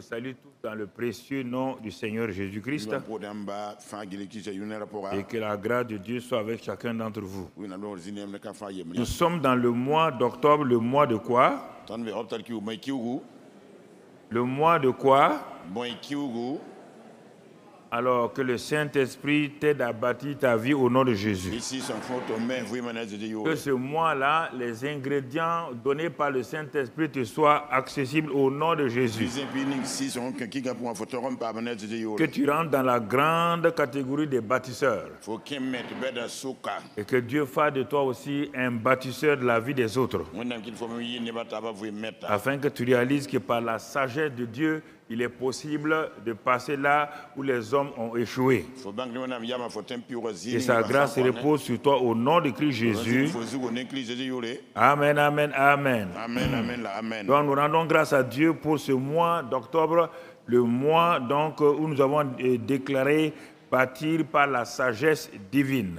vous salue tous dans le précieux nom du Seigneur Jésus-Christ et que la grâce de Dieu soit avec chacun d'entre vous. Nous sommes dans le mois d'octobre, le mois de quoi? Le mois de quoi? Alors que le Saint-Esprit t'aide à bâtir ta vie au nom de Jésus. Que ce mois-là, les ingrédients donnés par le Saint-Esprit te soient accessibles au nom de Jésus. Que tu rentres dans la grande catégorie des bâtisseurs. Et que Dieu fasse de toi aussi un bâtisseur de la vie des autres. Afin que tu réalises que par la sagesse de Dieu, il est possible de passer là où les hommes ont échoué. Et sa grâce repose sur toi au nom de Christ Jésus. Amen, amen, amen. Donc nous rendons grâce à Dieu pour ce mois d'octobre, le mois donc où nous avons déclaré bâtir par la sagesse divine.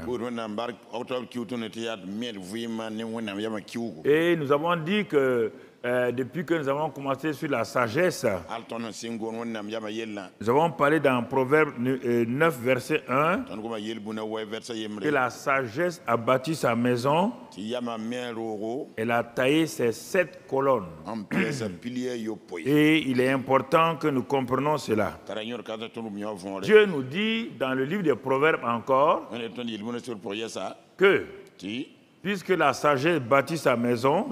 Et nous avons dit que depuis que nous avons commencé sur la sagesse, nous avons parlé dans Proverbe 9, verset 1, que la sagesse a bâti sa maison, elle a taillé ses 7 colonnes. Et il est important que nous comprenions cela. Dieu nous dit dans le livre des Proverbes encore que puisque la sagesse bâtit sa maison,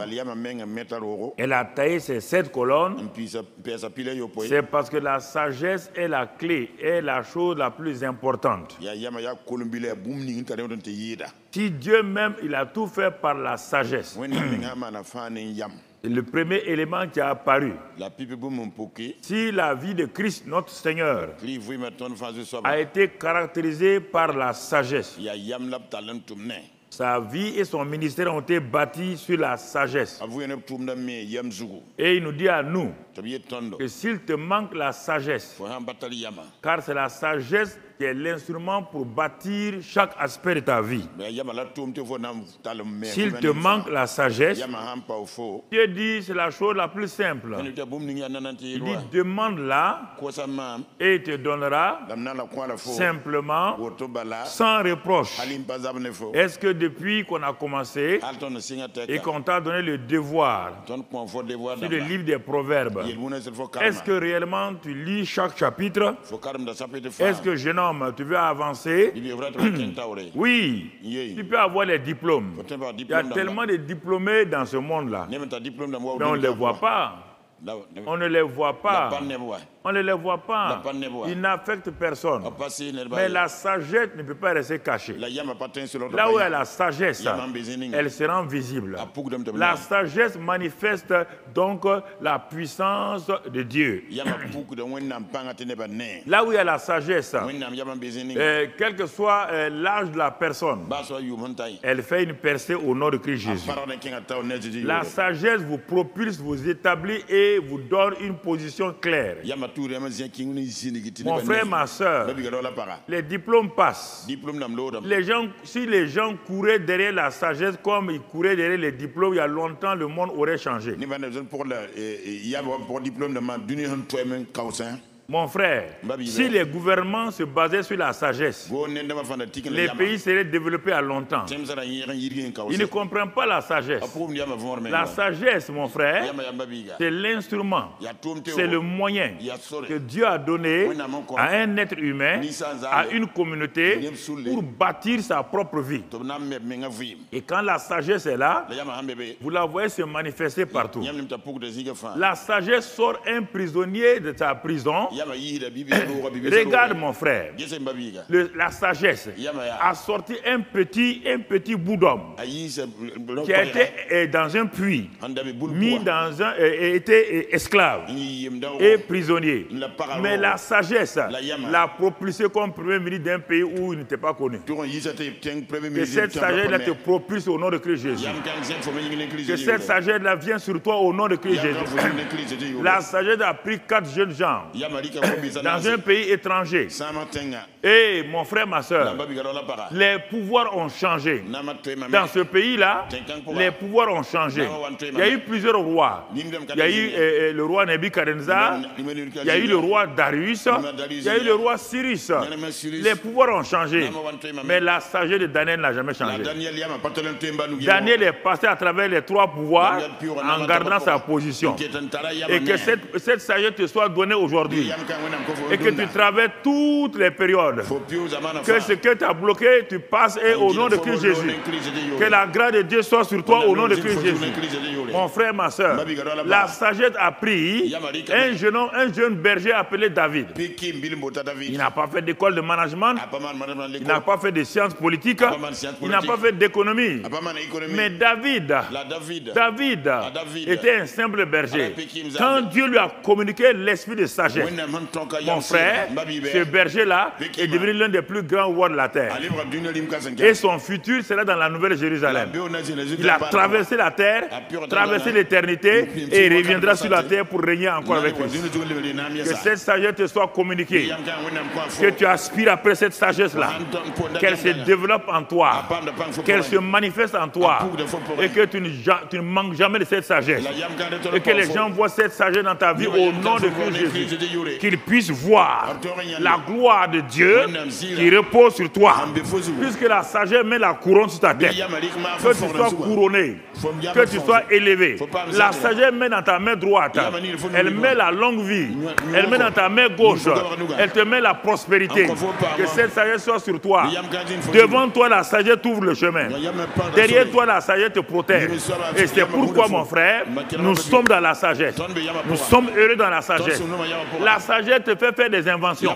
elle a taillé ses 7 colonnes, c'est parce que la sagesse est la clé, est la chose la plus importante. Si Dieu même, il a tout fait par la sagesse. Le premier élément qui a apparu, si la vie de Christ, notre Seigneur, a été caractérisée par la sagesse, sa vie et son ministère ont été bâtis sur la sagesse. Et il nous dit à nous que s'il te manque la sagesse, car c'est la sagesse qui est l'instrument pour bâtir chaque aspect de ta vie. S'il te manque la sagesse, Dieu dit c'est la chose la plus simple. Il dit demande-la et il te donnera simplement, sans reproche. Est-ce que depuis qu'on a commencé et qu'on t'a donné le devoir sur le livre des Proverbes, est-ce que réellement tu lis chaque chapitre? Est-ce que jeune homme, tu veux avancer? Oui, tu peux avoir les diplômes. Il y a tellement de diplômés dans ce monde-là. Mais on ne les voit pas. On ne les voit pas. On ne les voit pas. Ils n'affectent personne. Mais la sagesse ne peut pas rester cachée. Là où il y a la sagesse, elle se rend visible. La sagesse manifeste donc la puissance de Dieu. Là où il y a la sagesse, quel que soit l'âge de la personne, elle fait une percée au nom de Christ Jésus. La sagesse vous propulse, vous établit et vous donne une position claire. Mon frère, ma soeur, les diplômes passent. Si les gens couraient derrière la sagesse comme ils couraient derrière les diplômes, il y a longtemps, le monde aurait changé. Mon frère, si les gouvernements se basaient sur la sagesse, les pays seraient développés à longtemps. Ils ne comprennent pas la sagesse. La sagesse, mon frère, c'est l'instrument, c'est le moyen que Dieu a donné à un être humain, à une communauté, pour bâtir sa propre vie. Et quand la sagesse est là, vous la voyez se manifester partout. La sagesse sort un prisonnier de sa prison. Regarde mon frère, la sagesse a sorti un petit bout d'homme qui a été dans un puits, mis dans un, était esclave et prisonnier. Mais la sagesse l'a propulsé comme premier ministre d'un pays où il n'était pas connu. Que cette sagesse-là te propulse au nom de Christ Jésus. Que cette sagesse-là vienne sur toi au nom de Christ Jésus. La sagesse a pris 4 jeunes gens dans un pays étranger. Et mon frère, ma soeur, les pouvoirs ont changé. Dans ce pays-là, les pouvoirs ont changé. Il y a eu plusieurs rois. Il y a eu le roi Nebuchadnezzar, il y a eu le roi Darius, il y a eu le roi Cyrus. Les pouvoirs ont changé, mais la sagesse de Daniel n'a jamais changé. Daniel est passé à travers les trois pouvoirs en gardant sa position. Et que cette sagesse te soit donnée aujourd'hui. Et que tu traverses toutes les périodes. Que ce que tu as bloqué, tu passes et au nom de Christ Jésus. Que la grâce de Dieu soit sur toi au nom de Christ Jésus. Mon frère, ma soeur, la sagesse a pris un jeune berger appelé David. Il n'a pas fait d'école de management, il n'a pas fait de sciences politiques, il n'a pas fait d'économie. Mais David était un simple berger. Quand Dieu lui a communiqué l'esprit de sagesse, mon frère, ce berger-là est devenu l'un des plus grands rois de la terre. Et son futur sera dans la Nouvelle Jérusalem. Il a traversé la terre, traversé l'éternité et il reviendra sur la terre pour régner encore avec lui. Que cette sagesse te soit communiquée. Que tu aspires après cette sagesse-là. Qu'elle se développe en toi. Qu'elle se manifeste en toi. Et que tu ne manques jamais de cette sagesse. Et que les gens voient cette sagesse dans ta vie au nom de Christ Jésus. Qu'ils puissent voir la gloire de Dieu qui repose sur toi. Puisque la sagesse met la couronne sur ta tête. Que tu sois couronné. Que tu sois élevé. La sagesse met dans ta main droite. Elle met la longue vie. Elle met dans ta main gauche. Elle te met la prospérité. Que cette sagesse soit sur toi. Devant toi, la sagesse t'ouvre le chemin. Derrière toi, la sagesse te protège. Et c'est pourquoi, mon frère, nous sommes dans la sagesse. Nous sommes heureux dans la sagesse. La sagesse te fait faire des inventions.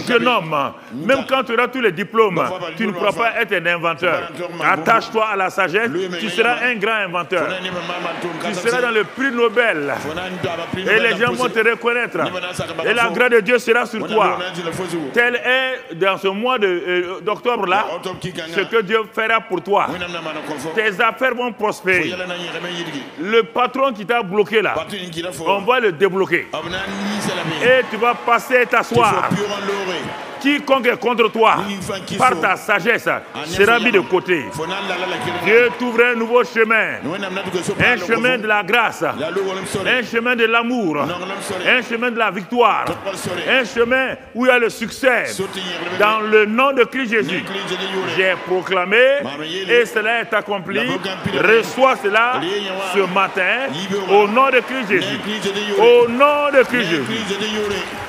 Jeune homme, même quand tu auras tous les diplômes, tu ne pourras pas être un inventeur. Attache-toi à la sagesse, tu seras un grand inventeur. Tu seras dans le prix Nobel. Et les gens vont te reconnaître. Et la grâce de Dieu sera sur toi. Tel est, dans ce mois d'octobre-là, ce que Dieu fera pour toi. Tes affaires vont prospérer. Le patron qui t'a bloqué là, on va le débloquer. Et tu vas passer t'asseoir. Quiconque est contre toi, par ta sagesse, sera mis de côté. Dieu t'ouvre un nouveau chemin. Un chemin de la grâce. Un chemin de l'amour. Un chemin de la victoire. Un chemin où il y a le succès. Dans le nom de Christ Jésus, j'ai proclamé et cela est accompli. Reçois cela ce matin au nom de Christ Jésus. Au nom de Christ Jésus.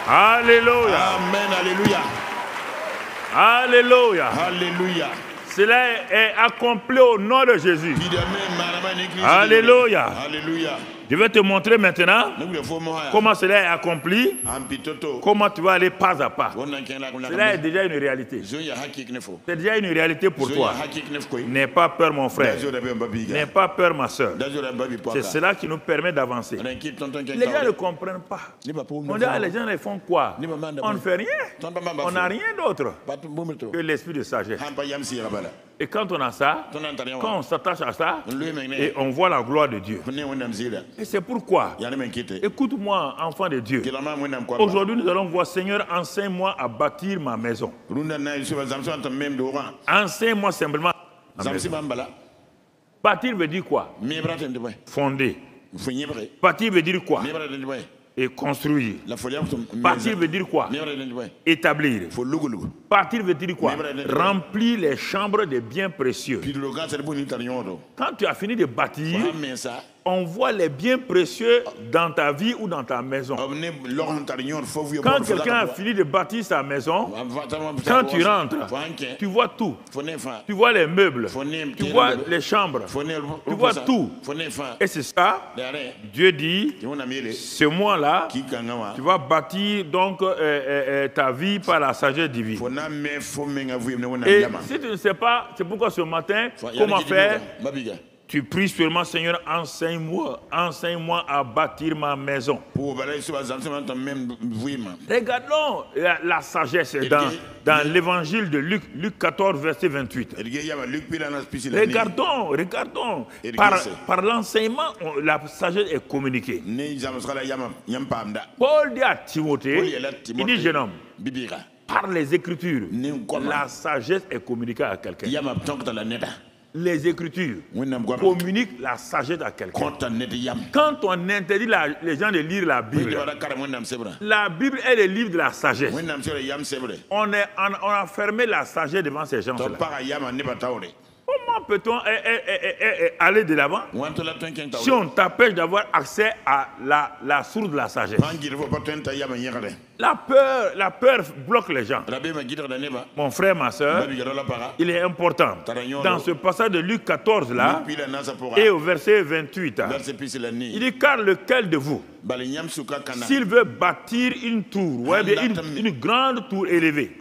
Alléluia. Amen. Alléluia. Alléluia. Alléluia. Cela est accompli au nom de Jésus. Alléluia. Alléluia. Je vais te montrer maintenant comment cela est accompli, comment tu vas aller pas à pas. Cela est déjà une réalité. C'est déjà une réalité pour toi. N'aie pas peur, mon frère. N'aie pas peur, ma soeur. C'est cela qui nous permet d'avancer. Les gens ne comprennent pas. On dit, les gens ils font quoi? On ne fait rien. On n'a rien d'autre que l'esprit de sagesse. Et quand on a ça, quand on s'attache à ça, et on voit la gloire de Dieu. Et c'est pourquoi, écoute-moi, enfant de Dieu. Aujourd'hui, nous allons voir, Seigneur, enseigne-moi à bâtir ma maison. Enseigne-moi simplement. Bâtir veut dire quoi? Fonder. Bâtir veut dire quoi? Et construire. Bâtir veut dire quoi? Établir. Bâtir veut dire quoi? Remplir les chambres de biens précieux. Quand tu as fini de bâtir, on voit les biens précieux dans ta vie ou dans ta maison. Quand quelqu'un a fini de bâtir sa maison, quand tu rentres, tu vois tout. Tu vois les meubles, tu vois les chambres, tu vois tout. Et c'est ça, Dieu dit, ce mois-là, tu vas bâtir donc ta vie par la sagesse divine. Et si tu ne sais pas, c'est pourquoi ce matin, comment faire? Tu pries seulement, Seigneur, enseigne-moi à bâtir ma maison. Regardons la sagesse dans l'évangile de Luc, Luc 14, verset 28. Regardons. Par l'enseignement, la sagesse est communiquée. Paul dit à Timothée, il dit, jeune homme, par les Écritures, la sagesse est communiquée à quelqu'un. Les Écritures communiquent la sagesse à quelqu'un. Quand on interdit les gens de lire la Bible est le livre de la sagesse. On a fermé la sagesse devant ces gens-là. Comment peut-on aller de l'avant si on t'empêche d'avoir accès à la source de la sagesse? La peur bloque les gens. Mon frère, ma soeur, il est important. Dans ce passage de Luc 14 là, et au verset 28, il dit, car lequel de vous, s'il veut bâtir une tour, une grande tour élevée,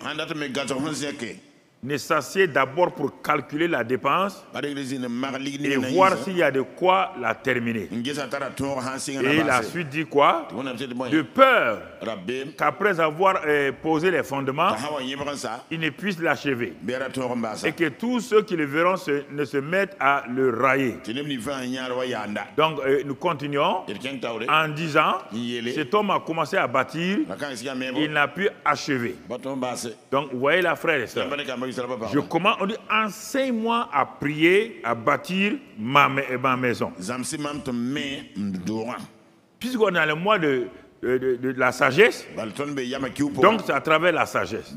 ne s'assied d'abord pour calculer la dépense et voir s'il y a de quoi la terminer. Et la suite dit quoi? De peur qu'après avoir posé les fondements, il ne puisse l'achever. Et que tous ceux qui le verront ne se mettent à le railler. Donc nous continuons en disant, cet homme a commencé à bâtir, il n'a pu achever. Donc vous voyez la frère et sœur. Je commence, on dit, enseigne-moi à prier, à bâtir ma maison. Puisqu'on est dans le mois de la sagesse, donc c'est à travers la sagesse.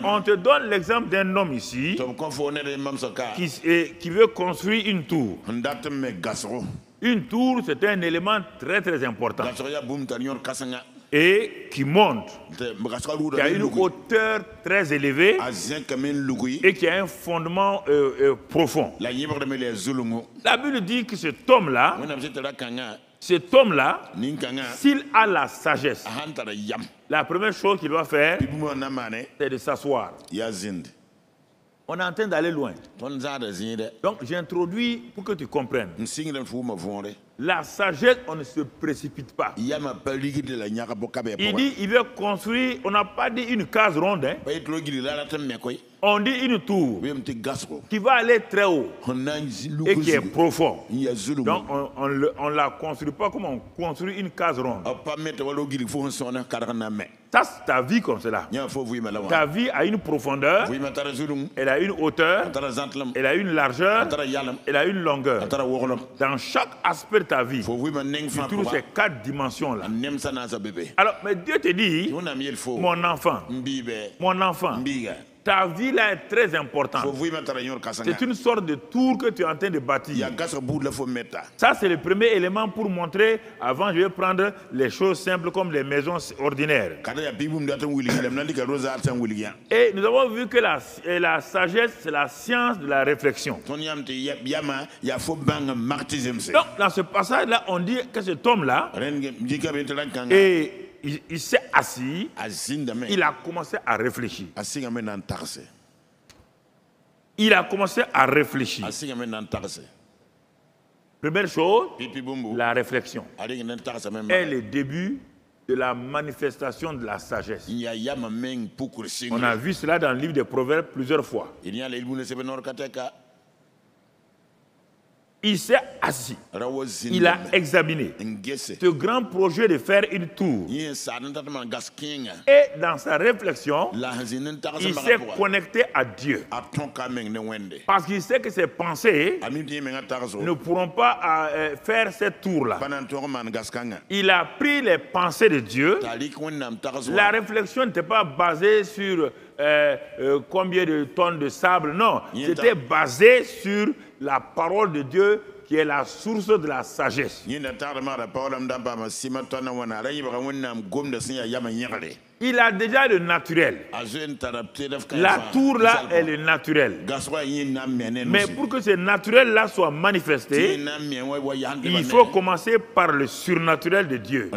On te donne l'exemple d'un homme ici qui veut construire une tour. Une tour, c'est un élément très très important. Et qui monte, qui a une hauteur très élevée et qui a un fondement profond. La Bible dit que cet homme-là, s'il a la sagesse, la première chose qu'il doit faire, c'est de s'asseoir. On est en train d'aller loin. Donc j'introduis pour que tu comprennes. La sagesse, on ne se précipite pas. Il dit, il veut construire, on n'a pas dit une case ronde. On dit une tour qui va aller très haut et qui est profond. Donc on ne la construit pas comme on construit une case ronde. Ça, c'est ta vie comme cela. Ta vie a une profondeur, elle a une hauteur, elle a une largeur, elle a une longueur. Dans chaque aspect de ta vie, tu trouves ces 4 dimensions-là. Alors, mais Dieu te dit, mon enfant, ta vie là est très importante. C'est une sorte de tour que tu es en train de bâtir. Ça, c'est le premier élément pour montrer. Avant, je vais prendre les choses simples comme les maisons ordinaires. Et nous avons vu que la sagesse, c'est la science de la réflexion. Donc, dans ce passage-là, on dit que cet homme-là, et il s'est assis, il a commencé à réfléchir. Il a commencé à réfléchir. Première chose, la réflexion est le début de la manifestation de la sagesse. On a vu cela dans le livre des Proverbes plusieurs fois. Il s'est assis. Il a examiné ce grand projet de faire une tour. Et dans sa réflexion, il s'est connecté à Dieu. Parce qu'il sait que ses pensées ne pourront pas faire cette tour-là. Il a pris les pensées de Dieu. La réflexion n'était pas basée sur combien de tonnes de sable. Non, c'était basé sur la parole de Dieu qui est la source de la sagesse. Il a déjà le naturel. La tour là est le naturel. Mais pour que ce naturel là soit manifesté, il faut commencer par le surnaturel de Dieu.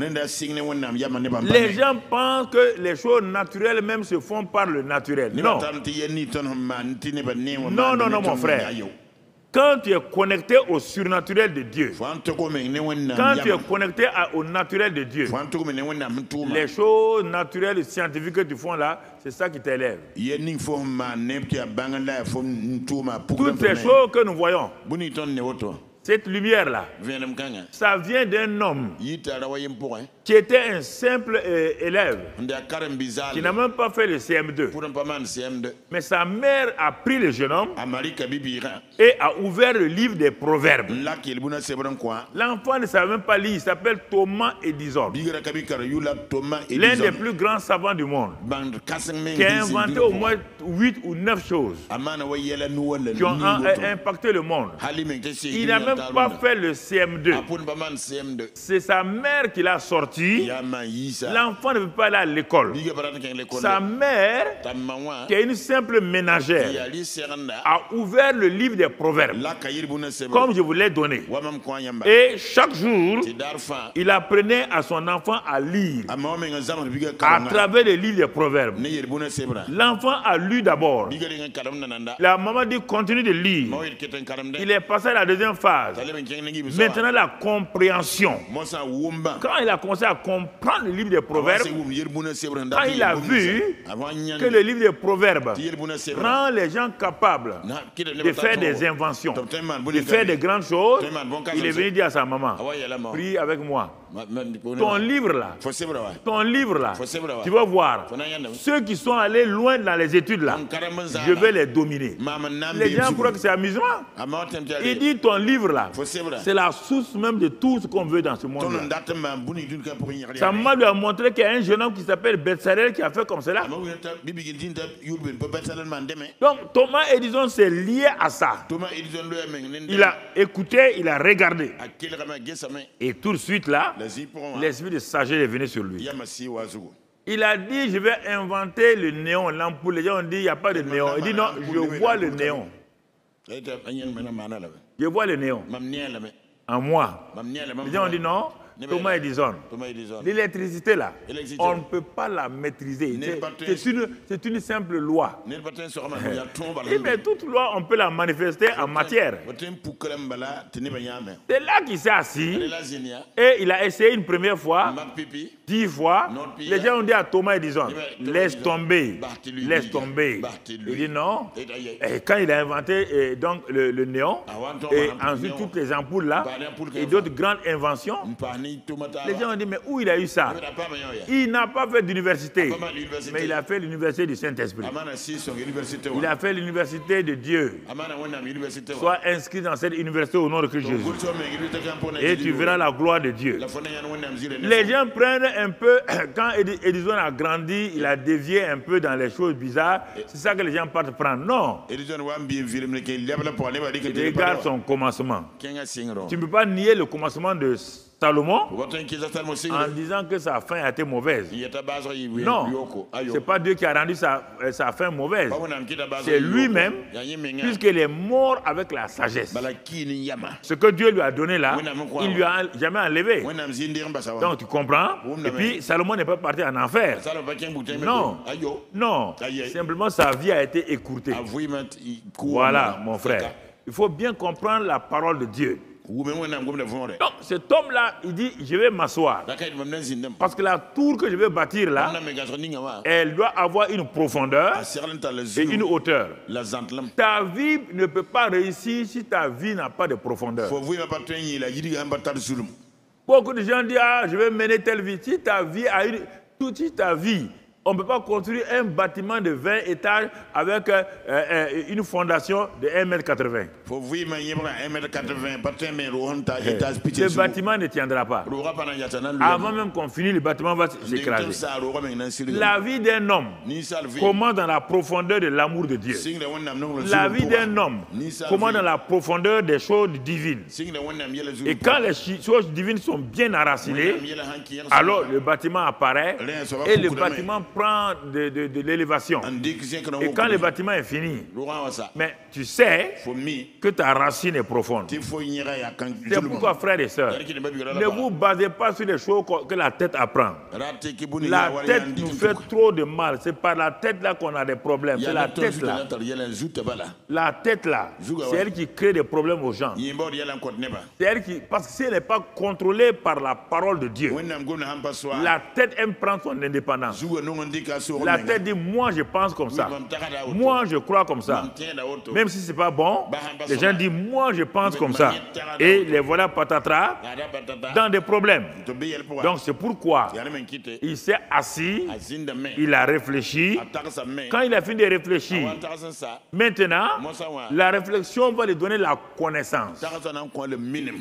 Les gens pensent que les choses naturelles même se font par le naturel. Non. Non, mon frère. Quand tu es connecté au surnaturel de Dieu, quand tu es connecté au naturel de Dieu, les choses naturelles et scientifiques que tu fais là, c'est ça qui t'élève. Toutes ces choses que nous voyons, cette lumière-là, ça vient d'un homme qui était un simple élève, qui n'a même pas fait le CM2. Mais sa mère a pris le jeune homme et a ouvert le livre des Proverbes. L'enfant ne savait même pas lire, il s'appelle Thomas Edison. L'un des plus grands savants du monde, qui a inventé au moins 8 ou 9 choses qui ont impacté le monde. Il n'a même pas fait le CM2. C'est sa mère qui l'a sorti. L'enfant ne veut pas aller à l'école. Sa mère, qui est une simple ménagère, a ouvert le livre des Proverbes, comme je vous l'ai donné. Et chaque jour, il apprenait à son enfant à lire à travers le livre des Proverbes. L'enfant a lu d'abord. La maman dit continue de lire. Il est passé à la deuxième phase. Maintenant la compréhension. Quand il a commencé à comprendre le livre des Proverbes, quand il a vu que le livre des Proverbes rend les gens capables de faire des inventions, de faire de grandes choses, il est venu dire à sa maman, prie avec moi. Ton livre là, tu vas voir, ceux qui sont allés loin dans les études là, je vais les dominer. Les gens croient que c'est amusant. Il dit ton livre là, c'est la source même de tout ce qu'on veut dans ce monde là. Sa maman lui a montré qu'il y a un jeune homme qui s'appelle Bezalel qui a fait comme cela. Donc Thomas Edison s'est lié à ça. Il a écouté, il a regardé. Et tout de suite là, l'esprit de sagesse est venu sur lui. Il a dit, je vais inventer le néon, l'ampoule. Les gens ont dit, il n'y a pas de néon. Il dit, non, je vois le néon. Je vois le néon en moi. Les gens ont dit, non, Thomas Edison. L'électricité là, on ne peut pas la maîtriser. C'est une simple loi. Mais toute loi, on peut la manifester en matière. C'est là qu'il s'est assis et il a essayé une première fois, 10 fois. Les gens ont dit à Thomas Edison, laisse tomber, laisse tomber. Il dit non. Et quand il a inventé donc, le néon, et ensuite toutes les ampoules là, et d'autres grandes inventions, les gens ont dit, mais où il a eu ça? Il n'a pas fait d'université, mais il a fait l'université du Saint-Esprit. Il a fait l'université de Dieu. Sois inscrit dans cette université au nom de Christ Jésus. Et tu verras la gloire de Dieu. Les gens prennent un peu, quand Edison a grandi, il a dévié un peu dans les choses bizarres. C'est ça que les gens partent prendre. Non. Regarde son commencement. Tu ne peux pas nier le commencement de Salomon en disant que sa fin a été mauvaise. Non, ce n'est pas Dieu qui a rendu sa fin mauvaise. C'est lui-même, puisqu'il est mort avec la sagesse. Ce que Dieu lui a donné là, il ne lui a jamais enlevé. Donc tu comprends? Et puis Salomon n'est pas parti en enfer. Non, non, simplement sa vie a été écourtée. Voilà, mon frère. Il faut bien comprendre la parole de Dieu. Donc cet homme-là, il dit, je vais m'asseoir. Parce que la tour que je vais bâtir là, elle doit avoir une profondeur et une hauteur. Ta vie ne peut pas réussir si ta vie n'a pas de profondeur. Beaucoup de gens disent, ah, je vais mener telle vie. Si ta vie a toute ta vie, on ne peut pas construire un bâtiment de 20 étages avec une fondation de 1,80 m. Le bâtiment ne tiendra pas. Avant même qu'on finisse, le bâtiment va s'écraser. La vie d'un homme commence dans la profondeur de l'amour de Dieu. La vie d'un homme commence dans la profondeur des choses divines. Et quand les choses divines sont bien enracinées, alors le bâtiment apparaît et le bâtiment prend de l'élévation. Et quand le bâtiment est fini, mais tu sais que ta racine est profonde. C'est pourquoi, frères et sœurs, ne vous basez pas sur les choses que la tête apprend. La tête nous fait trop de mal. C'est par la tête là qu'on a des problèmes. C'est la tête là. La tête là, c'est elle qui crée des problèmes aux gens. C'est elle qui, parce que si elle n'est pas contrôlée par la parole de Dieu, la tête aime prendre son indépendance. La tête dit, moi je pense comme ça. Moi je crois comme ça. Même si ce n'est pas bon, les gens disent, moi je pense comme ça. Et les voilà patatras dans des problèmes. Donc c'est pourquoi il s'est assis, il a réfléchi. Quand il a fini de réfléchir, maintenant, la réflexion va lui donner la connaissance.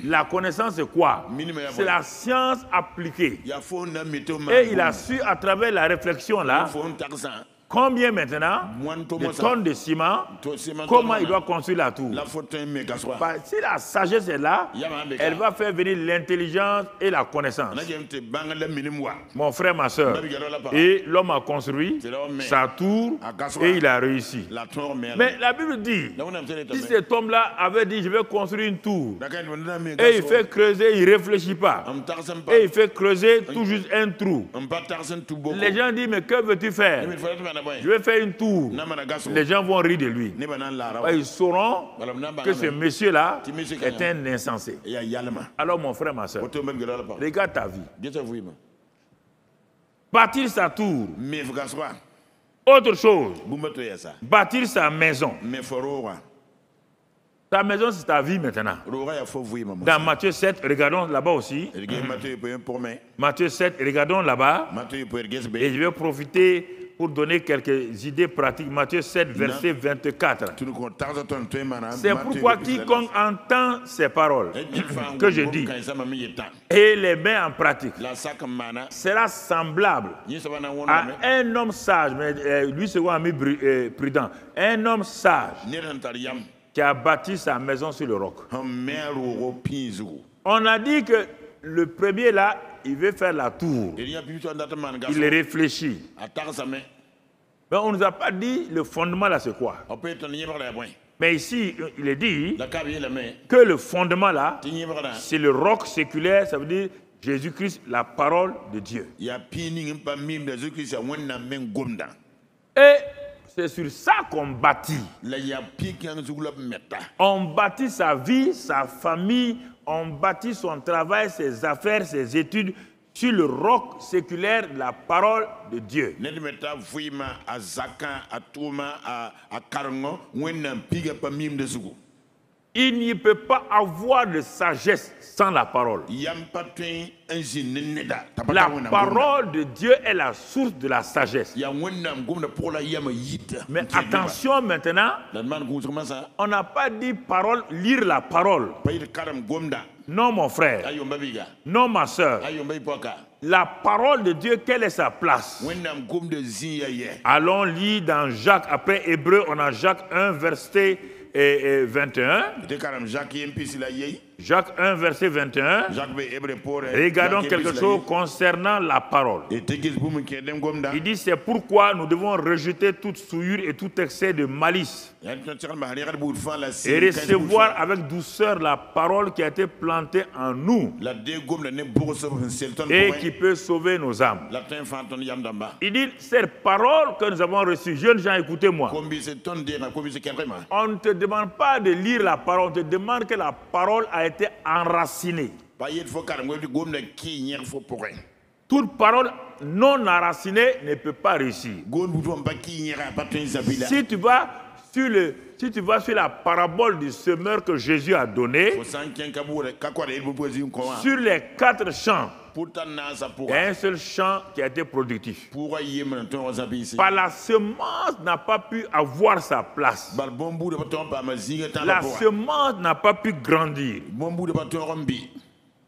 La connaissance c'est quoi? C'est la science appliquée. Et il a su à travers la réflexion là, combien maintenant de tonnes de ciment, comment il doit construire la tour. Si la sagesse est là, elle va faire venir l'intelligence et la connaissance. Mon frère, ma soeur, et l'homme a construit sa tour et il a réussi. Mais la Bible dit, si cet homme-là avait dit, je vais construire une tour, et il fait creuser, il ne réfléchit pas, et il fait creuser tout juste un trou. Les gens disent, mais que veux-tu faire? Je vais faire une tour. Les gens vont rire de lui. Ils sauront que ce monsieur-là est un insensé. Alors mon frère, ma soeur, regarde ta vie. Bâtir sa tour. Autre chose. Bâtir sa maison. Ta maison, c'est ta vie maintenant. Dans Matthieu 7, regardons là-bas aussi. Matthieu 7, regardons là-bas. Et je vais profiter pour donner quelques idées pratiques. Matthieu 7, verset 24. C'est pourquoi quiconque entend ces paroles que je dis et les met en pratique sera semblable à un homme sage, mais lui c'est un ami prudent, un homme sage qui a bâti sa maison sur le roc. On a dit que le premier là, il veut faire la tour. Il réfléchit. Mais on ne nous a pas dit le fondement là c'est quoi. Mais ici, il est dit que le fondement là, c'est le roc séculaire, ça veut dire Jésus-Christ, la parole de Dieu. Et c'est sur ça qu'on bâtit. On bâtit sa vie, sa famille, on bâtit son travail, ses affaires, ses études sur le roc séculaire, la parole de Dieu. Il n'y peut pas avoir de sagesse sans la parole. La parole de Dieu est la source de la sagesse. Mais attention maintenant, on n'a pas dit parole, lire la parole. Non mon frère, non ma soeur. La parole de Dieu, quelle est sa place? Allons lire dans Jacques, après Hébreu, on a Jacques 1, verset 21. Jacques 1, verset 21. Regardons quelque chose concernant la parole. Il dit, c'est pourquoi nous devons rejeter toute souillure et tout excès de malice et recevoir avec douceur la parole qui a été plantée en nous et qui peut sauver nos âmes. Il dit, cette parole que nous avons reçue, jeunes gens, écoutez-moi. On ne te demande pas de lire la parole, on te demande que la parole a été enracinée. Toute parole non enracinée ne peut pas réussir. Si tu vas sur la parabole du semeur que Jésus a donnée, sur les 4 champs, il y a un seul champ qui a été productif. Par la semence n'a pas pu avoir sa place. La semence n'a pas pu grandir.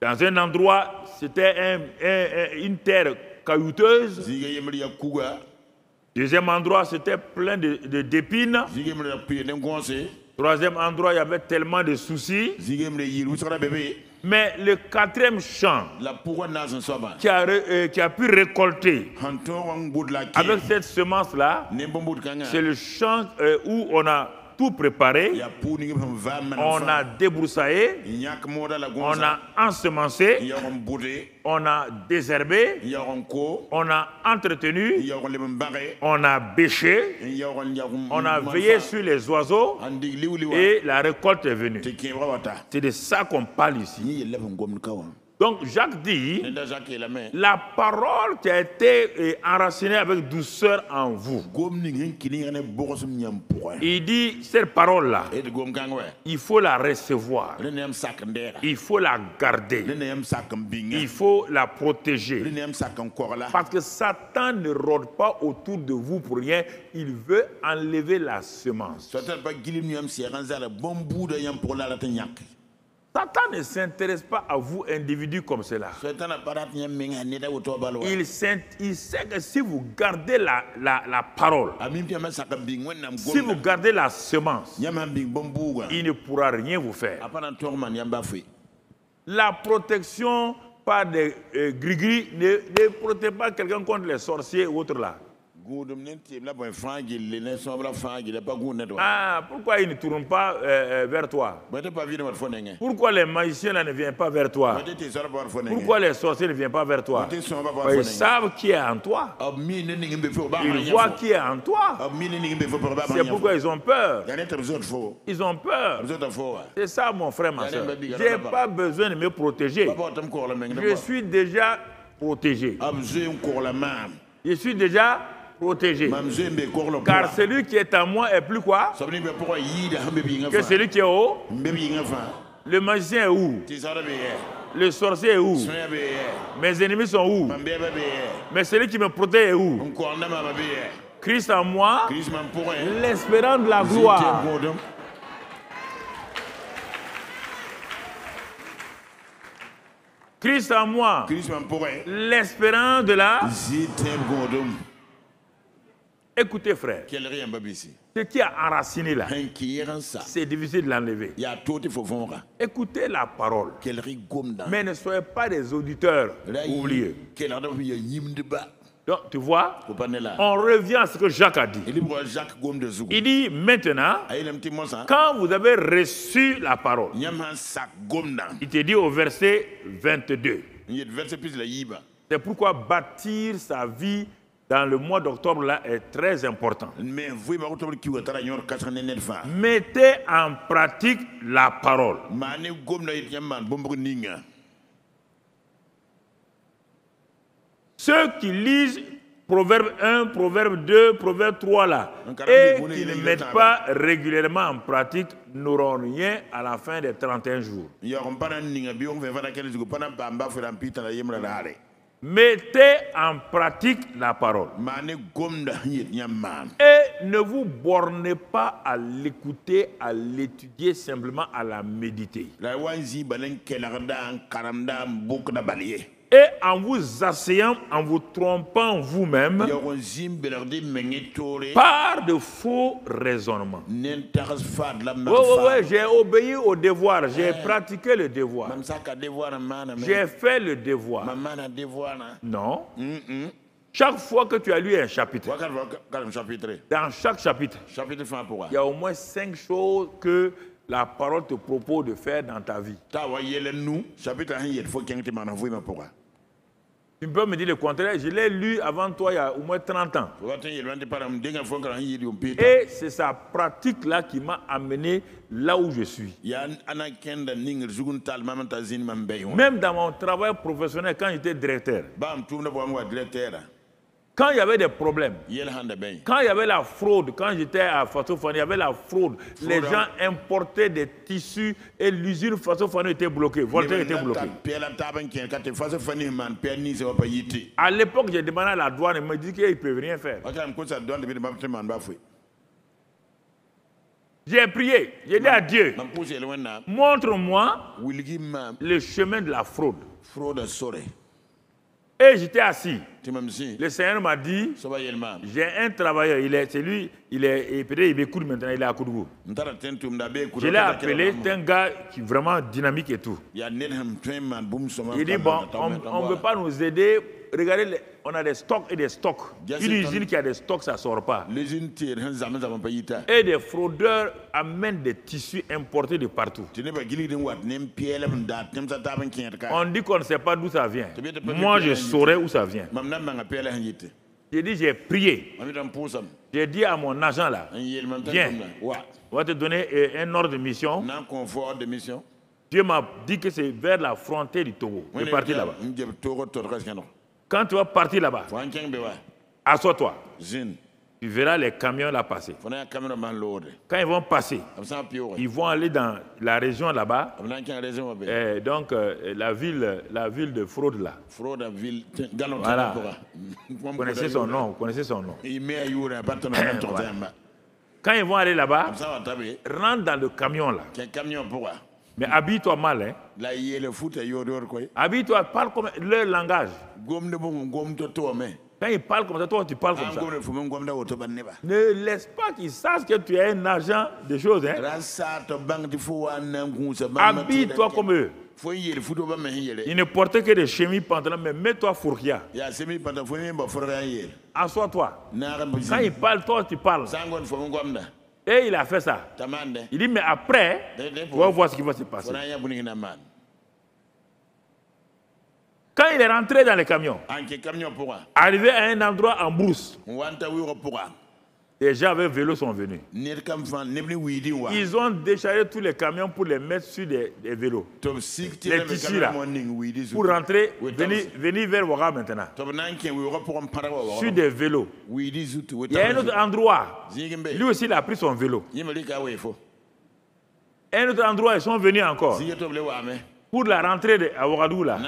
Dans un endroit, c'était une terre caillouteuse. Deuxième endroit, c'était plein d'épines. Troisième endroit, il y avait tellement de soucis. Mais le quatrième champ qui a pu récolter avec cette semence-là, c'est le champ où on a tout préparé, on a débroussaillé, on a ensemencé, on a désherbé, on a entretenu, on a bêché, on a veillé sur les oiseaux et la récolte est venue. C'est de ça qu'on parle ici. Donc Jacques dit, la parole qui a été enracinée avec douceur en vous. Il dit, cette parole-là, il faut la recevoir, il faut la garder, il faut la protéger. Parce que Satan ne rôde pas autour de vous pour rien, il veut enlever la semence. Satan ne s'intéresse pas à vous, individus comme cela. Il sait que si vous gardez la parole, si vous gardez la semence, il ne pourra rien vous faire. La protection par des gris-gris ne protège pas quelqu'un contre les sorciers ou autres là. Ah, pourquoi ils ne tournent pas vers toi? Pourquoi les magiciens là ne viennent pas vers toi? Pourquoi les sorciers ne viennent pas vers toi? Ils savent qui est en toi. Ils voient qui est en toi. C'est pourquoi ils ont peur. Ils ont peur. C'est ça, mon frère, ma soeur. Je n'ai pas besoin de me protéger. Je suis déjà protégé. Je suis déjà protégé. Car celui qui est en moi est plus quoi que celui qui est haut. Le magicien est où? Le sorcier est où? Mes ennemis sont où? Mais celui qui me protège est où? Christ en moi, l'espérance de la gloire. Christ en moi, l'espérance de la... Écoutez, frère, ce qui a enraciné là, c'est difficile de l'enlever. Écoutez la parole, mais ne soyez pas des auditeurs oubliés. Donc, tu vois, on revient à ce que Jacques a dit. Il dit maintenant, quand vous avez reçu la parole, il te dit au verset 22, c'est pourquoi bâtir sa vie dans le mois d'octobre là est très important. Mettez en pratique la parole. Ceux qui lisent Proverbe 1, Proverbe 2, Proverbe 3 là, et qui ne mettent pas régulièrement en pratique, n'auront rien à la fin des 31 jours. Mettez en pratique la parole. Et ne vous bornez pas à l'écouter, à l'étudier, simplement à la méditer. Et en vous asseyant, en vous trompant vous-même par de faux raisonnements. J'ai obéi au devoir, j'ai pratiqué le devoir. J'ai fait le devoir. Non. Chaque fois que tu as lu un chapitre, dans chaque chapitre, il y a au moins 5 choses que la parole te propose de faire dans ta vie. Tu peux me dire le contraire, je l'ai lu avant toi il y a au moins 30 ans. Et c'est sa pratique là qui m'a amené là où je suis. Même dans mon travail professionnel, quand j'étais directeur, quand il y avait des problèmes, quand il y avait la fraude, quand j'étais à Faso-Fani, il y avait la fraude. Les gens importaient des tissus et l'usine Faso-Fani était bloquée. Voltaire était bloqué. À l'époque, j'ai demandé à la douane, ils me disent qu'ils ne peuvent rien faire. J'ai prié, j'ai dit à Dieu, montre-moi le chemin de la fraude. Et j'étais assis. Le Seigneur m'a dit, j'ai un travailleur, peut-être il m'écoute maintenant, il est à Koudou. Je l'ai appelé, c'est un gars qui est vraiment dynamique et tout. Il dit, bon, on ne veut pas nous aider. Regardez, on a des stocks et des stocks. Une usine qui a des stocks, ça ne sort pas. Et des fraudeurs amènent des tissus importés de partout. On dit qu'on ne sait pas d'où ça vient. Moi, je saurais où ça vient. J'ai dit, j'ai prié. J'ai dit à mon agent là, viens, on va te donner un ordre de mission. Dieu m'a dit que c'est vers la frontière du Togo. Je vais partir là-bas. Quand tu vas partir là-bas, assois-toi. Tu verras les camions là passer. Quand ils vont passer, ils vont aller dans la région là-bas. Donc la ville de fraude là. Voilà. Vous connaissez son nom, vous connaissez son nom. Voilà. Quand ils vont aller là-bas, rentre dans le camion là. Mais habille-toi mal, hein. Habille-toi, parle comme leur langage. Quand ils parlent comme ça, toi tu parles comme ça. Ne laisse pas qu'ils sachent que tu es un agent de choses. Hein. Habille-toi comme eux. Ils ne portaient que des chemises pantalons, mais mets-toi fourria. Assois-toi. Quand ils parlent, toi tu parles. Et il a fait ça. Il dit, mais après, on va voir ce qui va se passer. Quand il est rentré dans le camion, arrivé à un endroit en brousse, les gens avec vélo sont venus. Ils ont déchargé tous les camions pour les mettre sur des vélos. Les tissus là, pour rentrer, venir vers Ouaga maintenant. Sur des vélos. Il y a un autre endroit, lui aussi il a pris son vélo. Un autre endroit, ils sont venus encore. Pour la rentrée à Ouagadougou, là,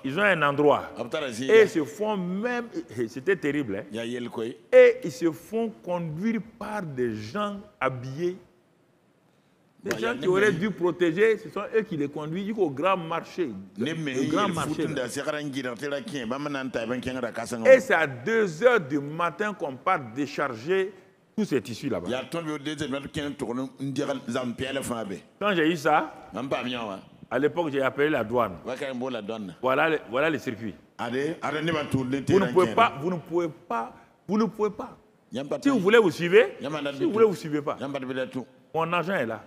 ils ont un endroit. Et ils se font même, c'était terrible, hein? Et ils se font conduire par des gens habillés. Des gens qui auraient dû protéger, ce sont eux qui les conduisent jusqu'au grand marché. Le grand marché. Et c'est à 2 h du matin qu'on part décharger tous ces tissus là-bas. Quand j'ai eu ça, à l'époque, j'ai appelé la douane. Voilà les circuits. Vous ne pouvez pas. Si vous voulez, vous suivez. Si vous voulez, vous ne suivez pas. Mon agent est là.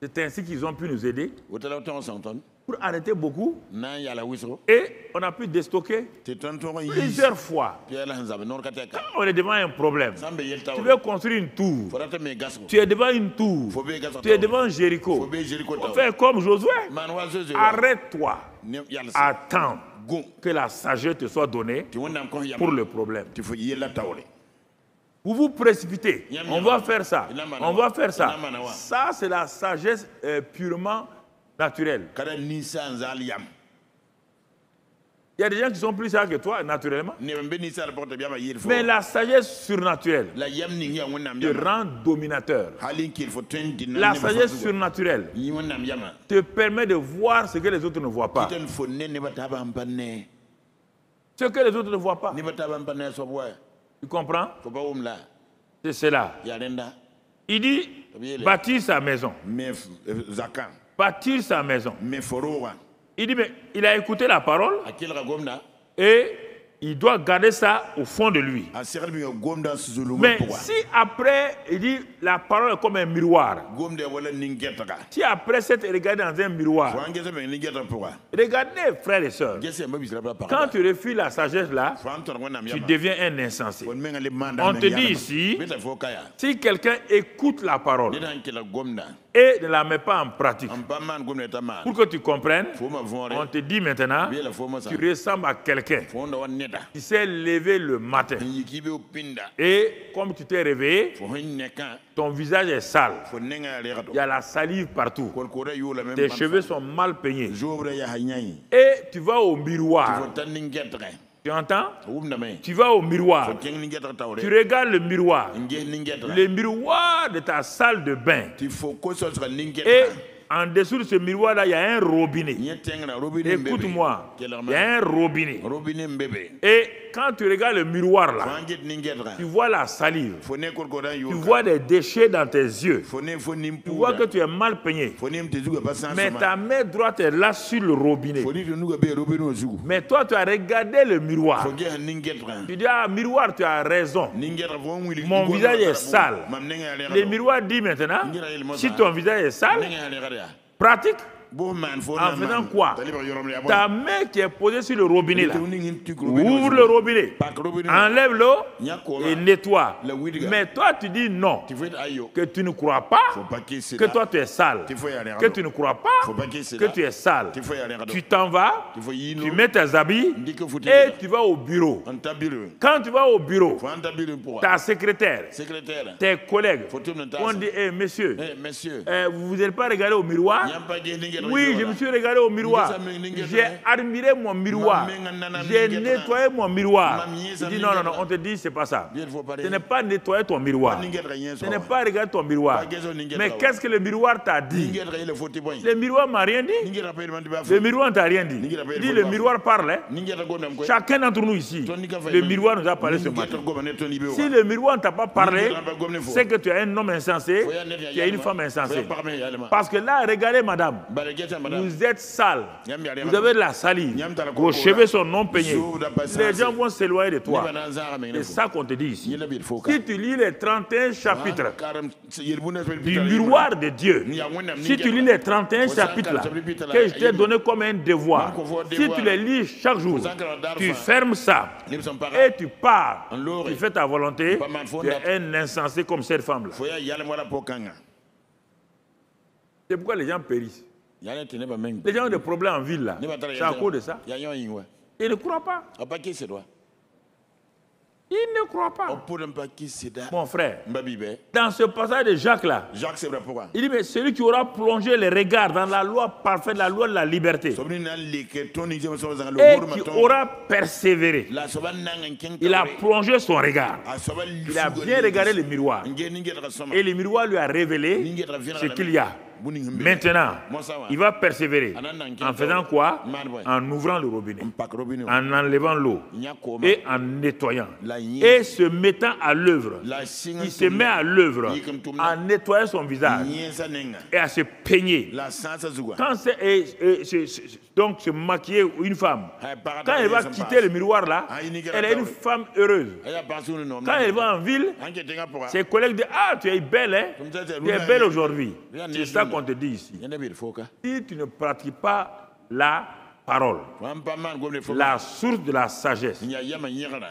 C'est ainsi qu'ils ont pu nous aider pour arrêter beaucoup. Et on a pu déstocker plusieurs fois. Quand on est devant un problème, tu veux construire une tour. Tu es devant une tour. Tu es devant Jéricho. On fait comme Josué. Arrête-toi. Attends que la sagesse te soit donnée pour le problème. Vous vous précipitez. On va faire ça. On va faire ça. Ça, c'est la sagesse purement naturelle. Il y a des gens qui sont plus sages que toi, naturellement. Mais la sagesse surnaturelle te rend dominateur. La sagesse surnaturelle te permet de voir ce que les autres ne voient pas. Ce que les autres ne voient pas. Tu comprends? C'est cela. Il dit, bâtir sa maison. Bâtir sa maison. Il dit, mais il a écouté la parole et il doit garder ça au fond de lui. Mais si après, il dit, la parole est comme un miroir. Si après cette regardé dans un miroir, regardez frères et sœurs, quand tu refuses la sagesse là, tu deviens un insensé. On te dit ici, si quelqu'un écoute la parole et ne la met pas en pratique, pour que tu comprennes, on te dit maintenant, tu ressembles à quelqu'un qui s'est levé le matin. Et comme tu t'es réveillé, ton visage est sale. Il y a la salive partout. Tes cheveux sont mal peignés. Et tu vas au miroir. Tu entends? Tu vas au miroir. Tu regardes le miroir. Le miroir de ta salle de bain. Et en dessous de ce miroir-là, il y a un robinet. Écoute-moi. Il y a un robinet. Et Et quand tu regardes le miroir là, tu vois la salive, tu vois des déchets dans tes yeux, tu vois que tu es mal peigné. Mais ta main droite est là sur le robinet. Mais toi, tu as regardé le miroir. Tu dis, ah, miroir, tu as raison. Mon visage est sale. Le miroir dit maintenant, si ton visage est sale, pratique. En faisant quoi? Ta main qui est posée sur le robinet là, ouvre le robinet, enlève l'eau et nettoie. Mais toi tu dis non, que tu ne crois pas que toi tu es sale, que tu ne crois pas que tu es sale. Tu t'en vas, tu mets tes habits et tu vas au bureau. Quand tu vas au bureau, ta secrétaire, tes collègues vont dire, hey, monsieur, vous n'êtes pas regardé au miroir? Oui, je me suis regardé au miroir. J'ai admiré mon miroir. J'ai nettoyé mon miroir. Il dit non, non, non, on te dit c'est pas ça. Ce n'est pas nettoyer ton miroir. Ce n'est pas regarder ton miroir. Mais qu'est-ce que le miroir t'a dit? Le miroir m'a rien dit. Le miroir ne t'a rien dit. Il dit le miroir parle. Chacun d'entre nous ici, le miroir nous a parlé ce matin. Si le miroir ne t'a pas parlé, c'est que tu es un homme insensé, tu es une femme insensée. Parce que là, regardez madame, vous êtes sale, vous avez de la salive, vos cheveux sont non peignés, les gens vont s'éloigner de toi. C'est ça qu'on te dit ici. Si tu lis les 31 chapitres du miroir de Dieu, si tu lis les 31 chapitres là, que je t'ai donné comme un devoir, si tu les lis chaque jour, tu fermes ça et tu pars, tu fais ta volonté, tu es un insensé comme cette femme-là. C'est pourquoi les gens périssent. Les gens ont des problèmes en ville là. C'est à cause de ça. Ils ne croient pas. Ils ne croient pas. Mon frère, dans ce passage de Jacques là, il dit, mais celui qui aura plongé les regards dans la loi parfaite, la loi de la liberté, et qui aura persévéré, il a plongé son regard. Il a bien regardé le miroir. Et le miroir lui a révélé ce qu'il y a. Maintenant, il va persévérer. En faisant quoi? En ouvrant le robinet, en enlevant l'eau et en nettoyant. Et se mettant à l'œuvre. Il se met à l'œuvre en nettoyant son visage et à se peigner. Quand donc se maquiller une femme, quand elle va quitter le miroir là, elle est une femme heureuse. Quand elle va en ville, ses collègues disent, ah, tu es belle, hein? Tu es belle aujourd'hui. C'est ça qu'on te dit ici. Si tu ne pratiques pas la parole, la source de la sagesse,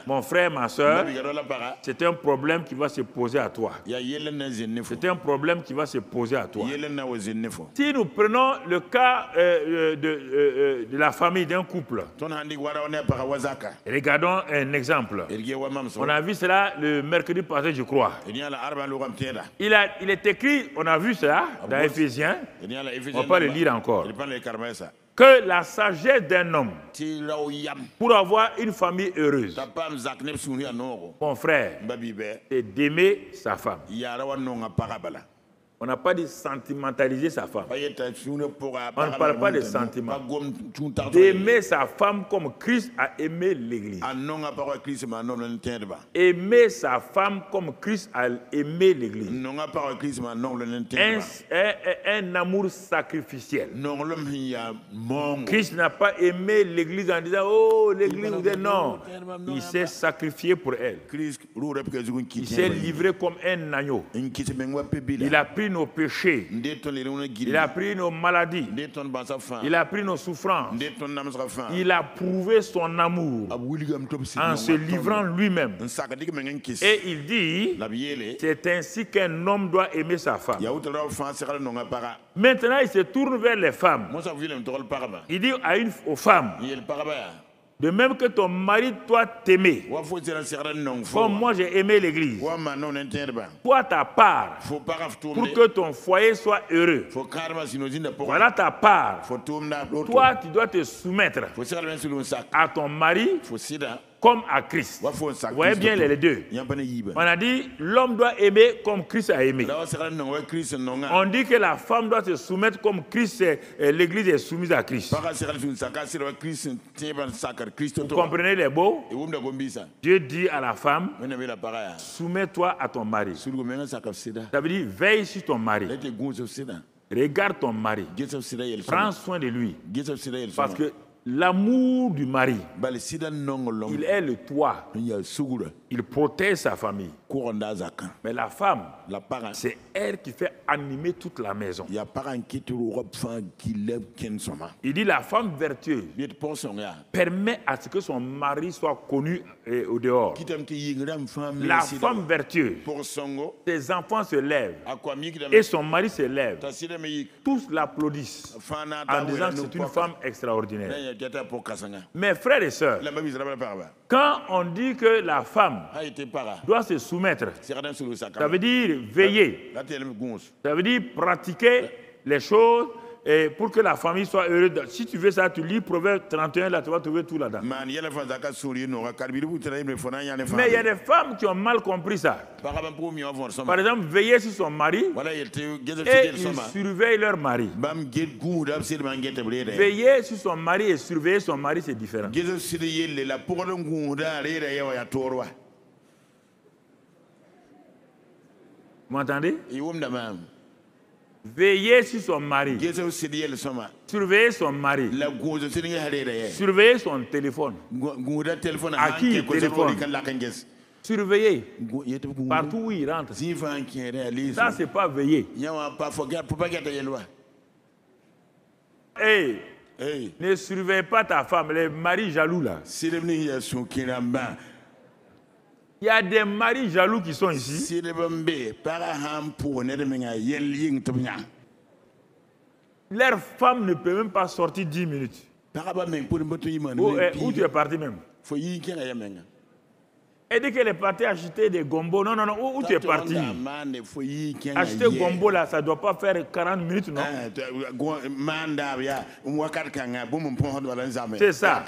mon frère, ma soeur, c'est un problème qui va se poser à toi. C'est un problème qui va se poser à toi. Si nous prenons le cas de la famille d'un couple, regardons un exemple. On a vu cela le mercredi passé, je crois. Il est écrit, on a vu cela dans Éphésiens, on va pas le lire encore, que la sagesse d'un homme pour avoir une famille heureuse, mon frère, c'est d'aimer sa femme. On n'a pas dit sentimentaliser sa femme. On ne parle pas de sentiments. D'aimer sa femme comme Christ a aimé l'Église. Aimer sa femme comme Christ a aimé l'Église. Un amour sacrificiel. Christ n'a pas aimé l'Église en disant, oh, l'Église vous dit non. Il s'est sacrifié pour elle. Il s'est livré comme un agneau. Il a pris nos péchés, il a pris nos maladies, il a pris nos souffrances, il a prouvé son amour en se livrant lui-même. Et il dit, c'est ainsi qu'un homme doit aimer sa femme. Maintenant, il se tourne vers les femmes. Il dit aux femmes, de même que ton mari doit t'aimer, comme moi j'ai aimé l'Église, toi ta part, pour que ton foyer soit heureux. Voilà ta part. Toi tu dois te soumettre à ton mari comme à Christ. Vous voyez bien les deux. On a dit l'homme doit aimer comme Christ a aimé. On dit que la femme doit se soumettre comme Christ, l'Église est soumise à Christ. Vous comprenez les mots? Dieu dit à la femme, soumets-toi à ton mari. Ça veut dire veille sur ton mari. Regarde ton mari. Prends soin de lui. Parce que l'amour du mari, il est le toit. Il protège sa famille. Mais la femme, c'est elle qui fait animer toute la maison. Il dit la femme vertueuse permet à ce que son mari soit connu au dehors. La femme vertueuse, ses enfants se lèvent et son mari se lève. Tous l'applaudissent en disant que c'est une femme extraordinaire. Mes frères et sœurs, quand on dit que la femme doit se soumettre, ça veut dire veiller, ça veut dire pratiquer les choses et pour que la famille soit heureuse. Si tu veux ça, tu lis Proverbe 31, là tu vas trouver tout là-dedans. Mais il y a des femmes qui ont mal compris ça. Par exemple, veiller sur son mari et ils surveillent leur mari. Veiller sur son mari et surveiller son mari, c'est différent. Vous m'entendez? Veiller sur son mari, surveiller son mari, surveiller son téléphone, à qui il téléphone, surveiller partout où il rentre. Ça, c'est pas veiller. Hey, ne surveille pas ta femme, les maris jaloux là. Il y a des maris jaloux qui sont ici. Leur femme ne peut même pas sortir 10 minutes. Où tu es parti même? Et dès qu'elle est partie acheter des gombo, non, où tu es parti? Acheter gombo là, ça ne doit pas faire 40 minutes, non? C'est ça.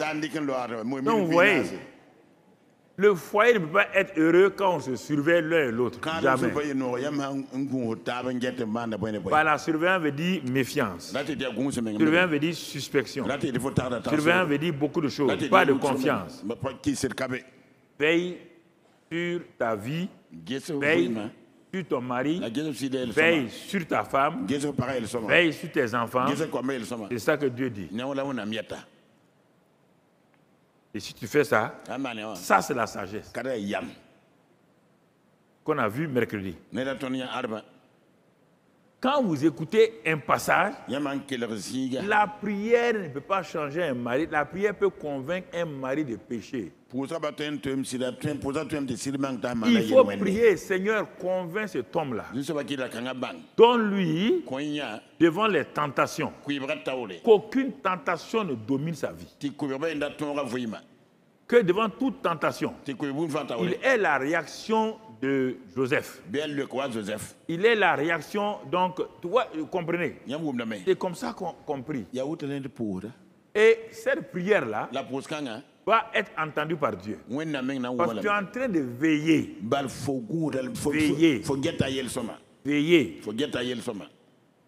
Donc vous voyez, le foyer ne peut pas être heureux quand on se surveille l'un et l'autre. Jamais. Par la surveillance veut dire méfiance. Surveillance veut dire suspicion. Surveillance veut dire beaucoup de choses. Pas de confiance. Veille sur ta vie. Veille sur ton mari. Veille sur ta femme. Veille sur tes enfants. C'est ça que Dieu dit. Et si tu fais ça, ça c'est la sagesse qu'on a vu mercredi. Quand vous écoutez un passage, la prière ne peut pas changer un mari. La prière peut convaincre un mari de pécher. Il faut prier, Seigneur, convainc cet homme-là. Donne-lui, devant les tentations, qu'aucune tentation ne domine sa vie. Que devant toute tentation, il est la réaction de Joseph. Il est la réaction, donc, vous comprenez? C'est comme ça qu'on prie. Et cette prière-là va être entendue par Dieu. Parce que tu es en train de veiller. Veiller. Veiller.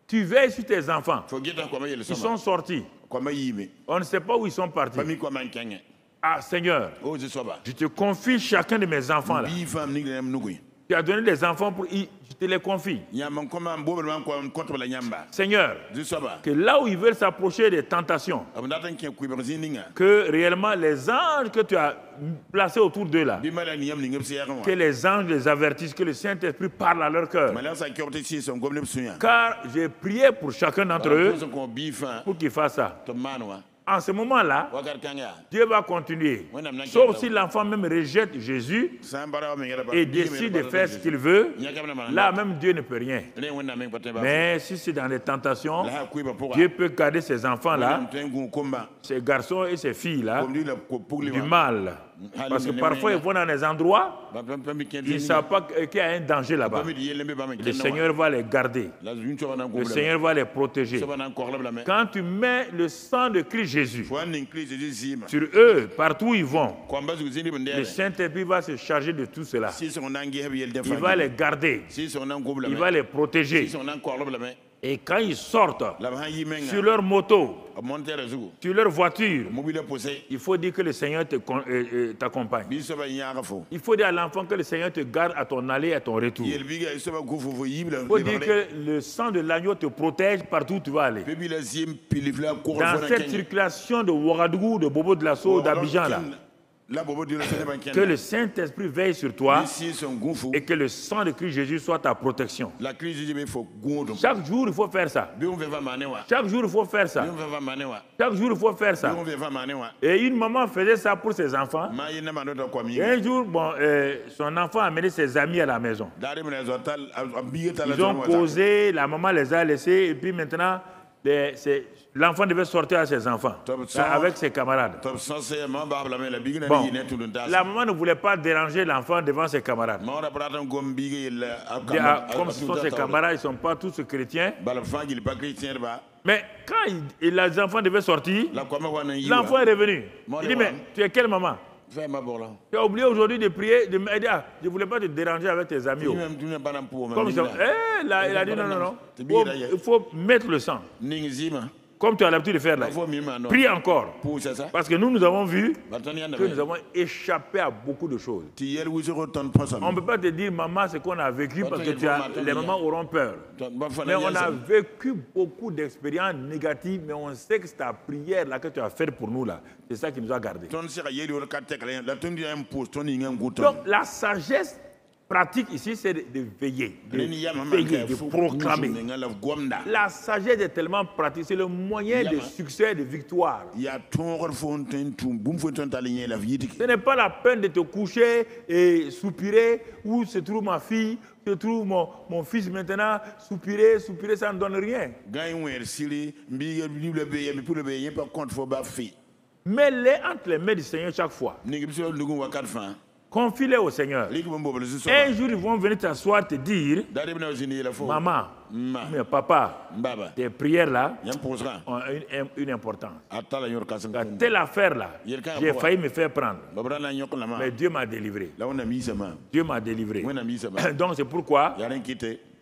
Tu veilles sur tes enfants. Ils sont sortis. On ne sait pas où ils sont partis. Ah Seigneur, je te confie chacun de mes enfants là. Tu as donné des enfants pour je te les confie. Seigneur, que là où ils veulent s'approcher des tentations, que réellement les anges que tu as placés autour d'eux là, que les anges les avertissent, que le Saint-Esprit parle à leur cœur. Car j'ai prié pour chacun d'entre eux pour qu'ils fassent ça. En ce moment-là, Dieu va continuer. Sauf si l'enfant même rejette Jésus et décide de faire ce qu'il veut, là même Dieu ne peut rien. Mais si c'est dans les tentations, Dieu peut garder ses enfants-là, ses garçons et ses filles-là, du mal. Parce que parfois, ils vont dans des endroits, ils ne savent pas qu'il y a un danger là-bas. Le Seigneur va les garder. Le Seigneur va les protéger. Quand tu mets le sang de Christ Jésus sur eux, partout où ils vont, le Saint-Esprit va se charger de tout cela. Il va les garder. Il va les protéger. Et quand ils sortent sur leur moto, sur leur voiture, il faut dire que le Seigneur t'accompagne. Il faut dire à l'enfant que le Seigneur te garde à ton aller et à ton retour. Il faut dire que le sang de l'agneau te protège partout où tu vas aller. Dans cette circulation de Ouagadougou, de Bobo de Lasso, d'Abidjan là, que le Saint-Esprit veille sur toi et que le sang de Christ Jésus soit ta protection. Chaque jour, il faut faire ça. Chaque jour, il faut faire ça. Chaque jour, il faut faire ça. Et une maman faisait ça pour ses enfants. Et un jour, son enfant a amené ses amis à la maison. Ils ont causé, la maman les a laissés et puis maintenant, l'enfant devait sortir à ses enfants, avec ses camarades. Bon, la maman ne voulait pas déranger l'enfant devant ses camarades. Comme ce sont ses camarades, ils ne sont pas tous chrétiens. Mais quand les enfants devaient sortir, l'enfant est revenu. Il dit, mais tu es quelle maman? Tu as oublié aujourd'hui de prier, de me dire, je ne voulais pas te déranger avec tes amis. Comme ils sont, il a dit non. Il faut mettre le sang. Comme tu as l'habitude de faire là. Prie encore. Parce que nous avons vu que nous avons échappé à beaucoup de choses. On ne peut pas te dire, maman, ce qu'on a vécu parce que les mamans auront peur. Mais on a vécu beaucoup d'expériences négatives, mais on sait que c'est ta prière là que tu as faite pour nous là. C'est ça qui nous a gardés. Donc la sagesse pratique ici, c'est de veiller, de proclamer. La sagesse est tellement pratique, c'est le moyen de succès, de victoire. Ce n'est pas la peine de te coucher et soupirer, où se trouve ma fille, se trouve mon fils maintenant, soupirer, ça ne donne rien. Mets-les entre les mains du Seigneur chaque fois. Confie-les au Seigneur. Un jour, ils vont venir t'asseoir te dire, maman, mais papa, tes prières là ont une importance. Telle affaire là, j'ai failli me faire prendre. Mais Dieu m'a délivré. Dieu m'a délivré. Donc c'est pourquoi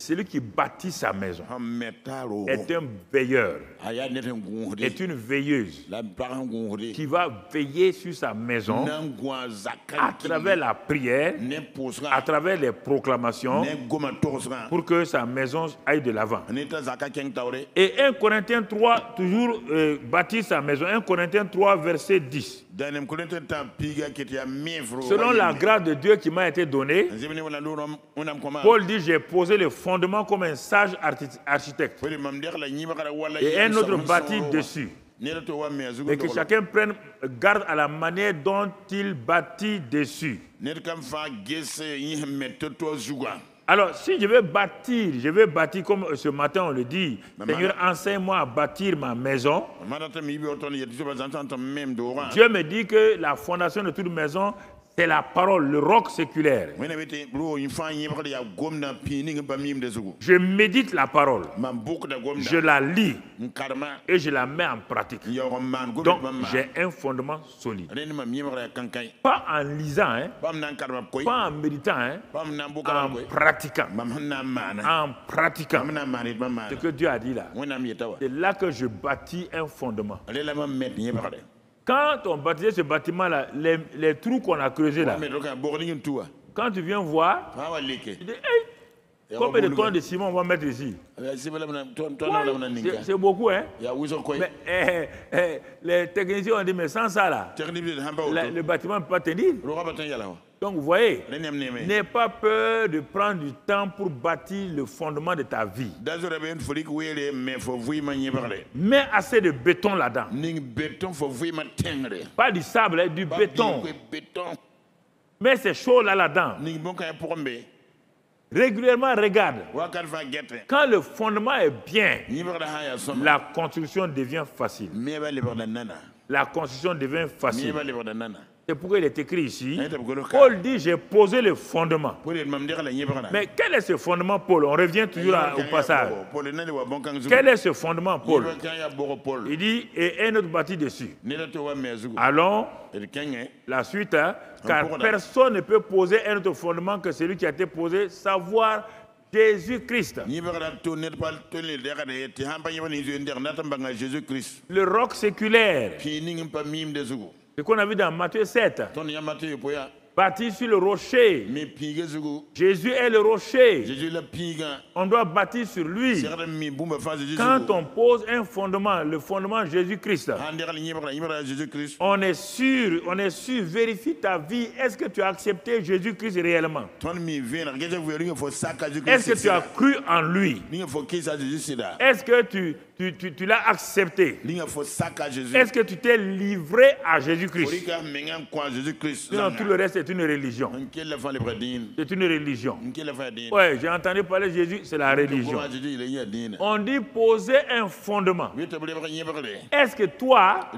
celui qui bâtit sa maison est un veilleur, est une veilleuse qui va veiller sur sa maison à travers la prière, à travers les proclamations, pour que sa maison aille de l'avant. Et 1 Corinthiens 3, toujours bâtit sa maison. 1 Corinthiens 3, verset 10. Selon la grâce de Dieu qui m'a été donnée, Paul dit, j'ai posé le fondement comme un sage architecte. Et un autre bâtit dessus. Et que chacun prenne garde à la manière dont il bâtit dessus. Alors, si je veux bâtir comme ce matin on le dit, Seigneur, enseigne-moi à bâtir ma maison. Dieu me dit que la fondation de toute maison, c'est la parole, le roc séculaire. Je médite la parole, je la lis et je la mets en pratique. Donc j'ai un fondement solide. Pas en lisant, pas en méditant, en pratiquant. En pratiquant. Ce que Dieu a dit là, c'est là que je bâtis un fondement. Quand on bâtissait ce bâtiment-là, les trous qu'on a creusés là, quand tu viens voir, tu dis, hey, combien de tonnes de ciment on va mettre ici? C'est beaucoup, hein? Mais les techniciens ont dit, mais sans ça là, le bâtiment ne peut pas tenir. Donc vous voyez, n'aie pas peur de prendre du temps pour bâtir le fondement de ta vie. Mets assez de béton là-dedans. Pas du sable, du béton. Mets ces choses là-dedans. Régulièrement, regarde. Quand le fondement est bien, la construction devient facile. La construction devient facile. C'est pourquoi il est écrit ici. Paul dit, j'ai posé le fondement. Mais quel est ce fondement, Paul? On revient toujours au passage. Quel est ce fondement, Paul? Il dit, et un autre bâti dessus. Allons, la suite, hein, car personne ne peut poser un autre fondement que celui qui a été posé, savoir Jésus-Christ. Le roc séculaire. Ce qu'on a vu dans Matthieu 7. Bâti sur le rocher. Jésus est le rocher. On doit bâtir sur lui. Quand on pose un fondement, le fondement Jésus-Christ, on est sûr, vérifie ta vie. Est-ce que tu as accepté Jésus-Christ réellement? Est-ce que tu as cru en lui? Est-ce que tu l'as accepté? Est-ce que tu t'es livré à Jésus-Christ? Sinon, tout le reste est une religion. C'est une religion. Oui, j'ai entendu parler de Jésus, c'est la religion. On dit poser un fondement. Est-ce que toi,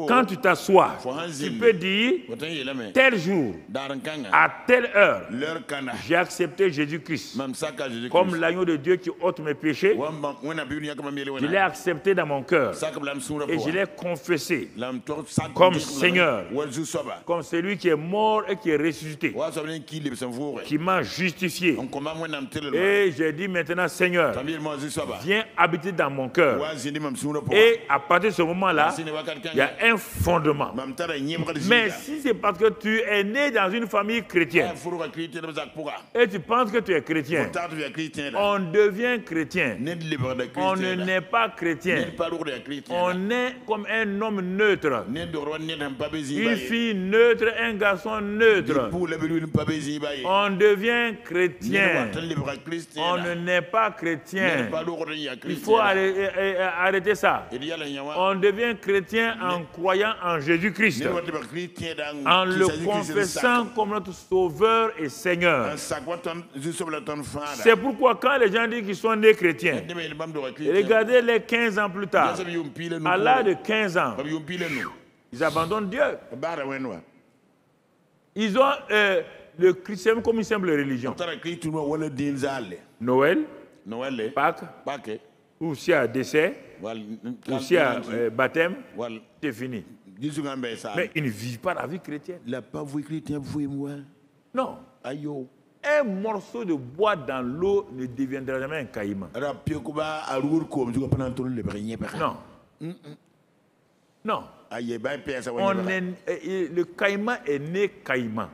quand tu t'assois, tu peux dire, tel jour, à telle heure, j'ai accepté Jésus-Christ comme l'agneau de Dieu qui ôte mes péchés. Je l'ai accepté dans mon cœur et je l'ai confessé comme Seigneur, comme celui qui est mort et qui est ressuscité, qui m'a justifié. Et j'ai dit maintenant, Seigneur, viens habiter dans mon cœur. Et à partir de ce moment-là, il y a un fondement. Mais si c'est parce que tu es né dans une famille chrétienne et tu penses que tu es chrétien, on devient chrétien. On ne naît pas chrétien. On est comme un homme neutre. Une fille neutre, un garçon neutre. On devient chrétien. On ne naît pas chrétien. Il faut arrêter ça. On devient chrétien en croyant en Jésus-Christ, en le confessant comme notre Sauveur et Seigneur. C'est pourquoi quand les gens disent qu'ils sont nés chrétiens, regardez les 15 ans plus tard, à l'âge de 15 ans, ils abandonnent Dieu. Ils ont le christianisme comme une simple religion. Noël, Pâques, ou s'il y a décès, ou s'il y a baptême, c'est fini. Mais ils ne vivent pas la vie chrétienne. Non. Un morceau de bois dans l'eau ne deviendra jamais un caïman. Non. Non. Le caïman est né caïman.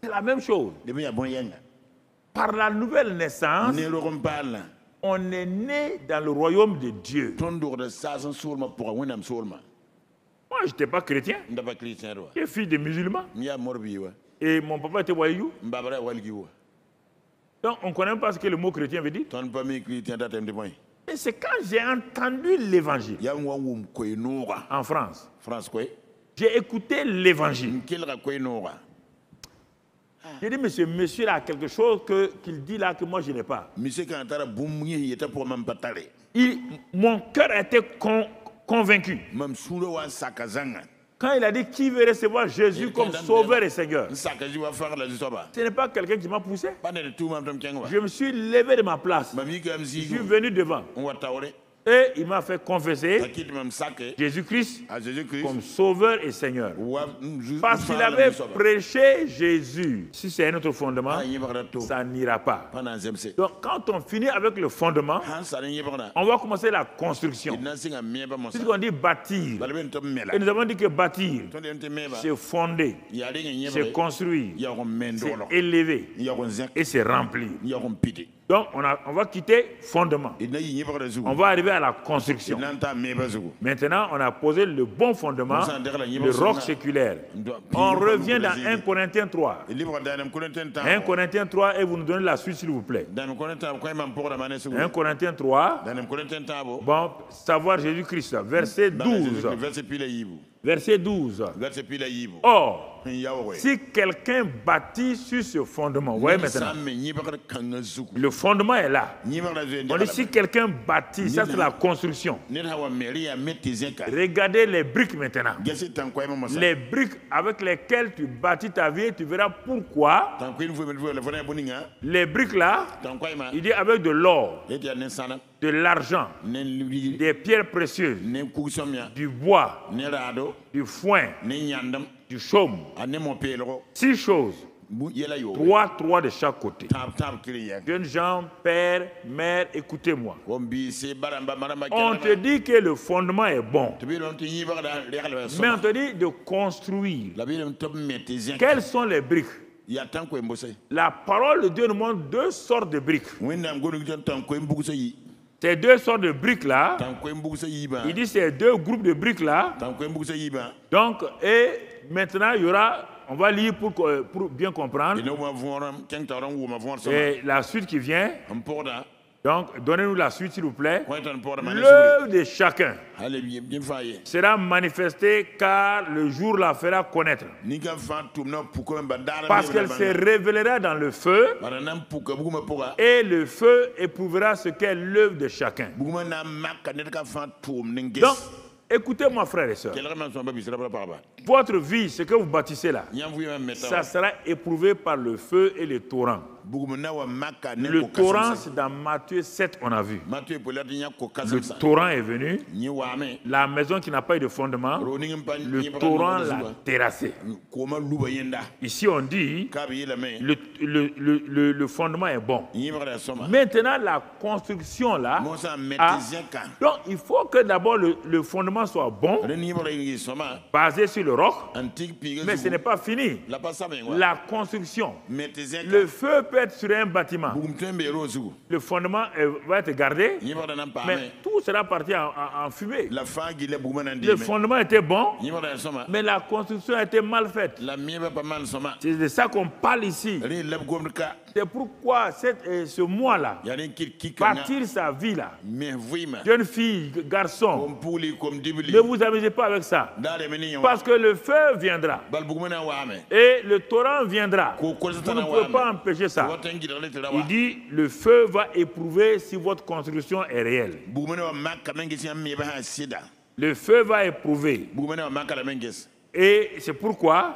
C'est la même chose. Par la nouvelle naissance, on est né dans le royaume de Dieu. Moi, je n'étais pas chrétien. Je suis fils de musulmans. Et mon papa était voyou. Donc, on ne connaît pas ce que le mot chrétien veut dire. Et c'est quand j'ai entendu l'évangile en France. J'ai écouté l'évangile. J'ai dit, monsieur là a quelque chose qu'il dit là que moi je n'ai pas. Mon cœur était convaincu. Quand il a dit qui veut recevoir Jésus comme Sauveur et Seigneur, ce n'est pas quelqu'un qui m'a poussé. Je me suis levé de ma place. Je suis venu devant. Et il m'a fait confesser Jésus-Christ comme Sauveur et Seigneur. Parce qu'il avait prêché Jésus. Si c'est un autre fondement, ça n'ira pas. Donc quand on finit avec le fondement, on va commencer la construction. C'est ce qu'on dit bâtir. Et nous avons dit que bâtir, c'est fonder, c'est construire, c'est élever et c'est remplir. Donc, on va quitter fondement. On va arriver à la construction. Maintenant, on a posé le bon fondement, le roc séculaire. On revient dans 1 Corinthiens 3. 1 Corinthiens 3, et vous nous donnez la suite, s'il vous plaît. 1 Corinthiens 3, bon, savoir Jésus-Christ, verset 12. Verset 12. Or, si quelqu'un bâtit sur ce fondement, vous voyez maintenant, le fondement est là. On dit si quelqu'un bâtit, ça c'est la construction. Regardez les briques maintenant. Les briques avec lesquelles tu bâtis ta vie, tu verras pourquoi. Les briques là, il dit avec de l'or, de l'argent, des pierres précieuses, du bois, du foin, du chaume. 6 choses. 3 de chaque côté. Jeunes gens, père, mère, écoutez-moi. On te dit que le fondement est bon. Mais on te dit de construire. Quelles sont les briques? La parole de Dieu nous montre 2 sortes de briques. Ces 2 sortes de briques là, il dit ces 2 groupes de briques là. Donc, et maintenant il y aura, on va lire pour bien comprendre. Et la suite qui vient. Donc, donnez-nous la suite, s'il vous plaît. L'œuvre de chacun sera manifestée car le jour la fera connaître. Parce qu'elle se révélera dans le feu et le feu éprouvera ce qu'est l'œuvre de chacun. Donc, écoutez-moi, frères et sœurs. Votre vie, ce que vous bâtissez là, ça sera éprouvé par le feu et le torrent. Le torrent, c'est dans Matthieu 7, on a vu. Le torrent est venu. La maison qui n'a pas eu de fondement, le torrent l'a terrassé. Ici, on dit le fondement est bon. Maintenant, la construction là, donc il faut que d'abord le fondement soit bon, basé sur le roc, mais ce n'est pas fini. La construction, le feu peut être sur un bâtiment. Le fondement va être gardé, mais tout sera parti en fumée. Le fondement était bon, mais la construction a été mal faite. C'est de ça qu'on parle ici. C'est pourquoi ce mois-là, partir sa vie là, jeune fille, garçon, ne vous amusez pas avec ça. Parce que le feu viendra et le torrent viendra. Vous ne pouvez pas empêcher ça. Il dit le feu va éprouver si votre construction est réelle. Le feu va éprouver. Et c'est pourquoi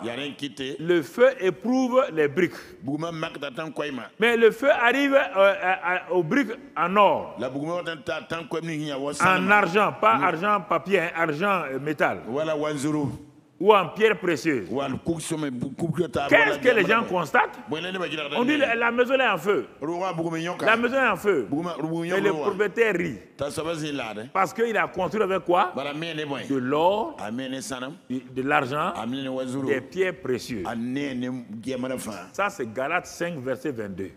le feu éprouve les briques. Mais le feu arrive aux briques en or, en argent, pas argent papier, argent métal, ou en pierre précieuse. Qu'est-ce que les gens constatent? On dit la maison est en feu. La maison est en feu. Et le propriétaire rit. Parce qu'il a construit avec quoi? De l'or, de l'argent, des pierres précieuses. Ça, c'est Galates 5, verset 22.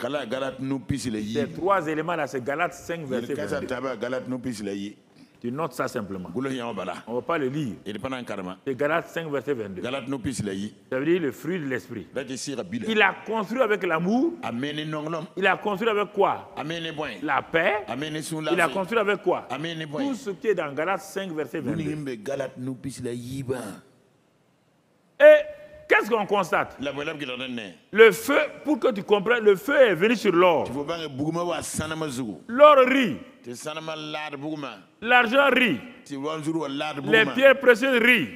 Ces 3 éléments-là, c'est Galates 5, verset 22. Tu notes ça simplement. On ne va pas le lire. C'est Galates 5, verset 22. Ça veut dire le fruit de l'esprit. Il a construit avec l'amour. Il a construit avec quoi? La paix. Il a construit avec quoi? Tout ce qui est dans Galates 5, verset 22. Et qu'est-ce qu'on constate? Le feu, pour que tu comprennes, le feu est venu sur l'or. L'or rit. L'argent rit. Les pierres précieuses rient.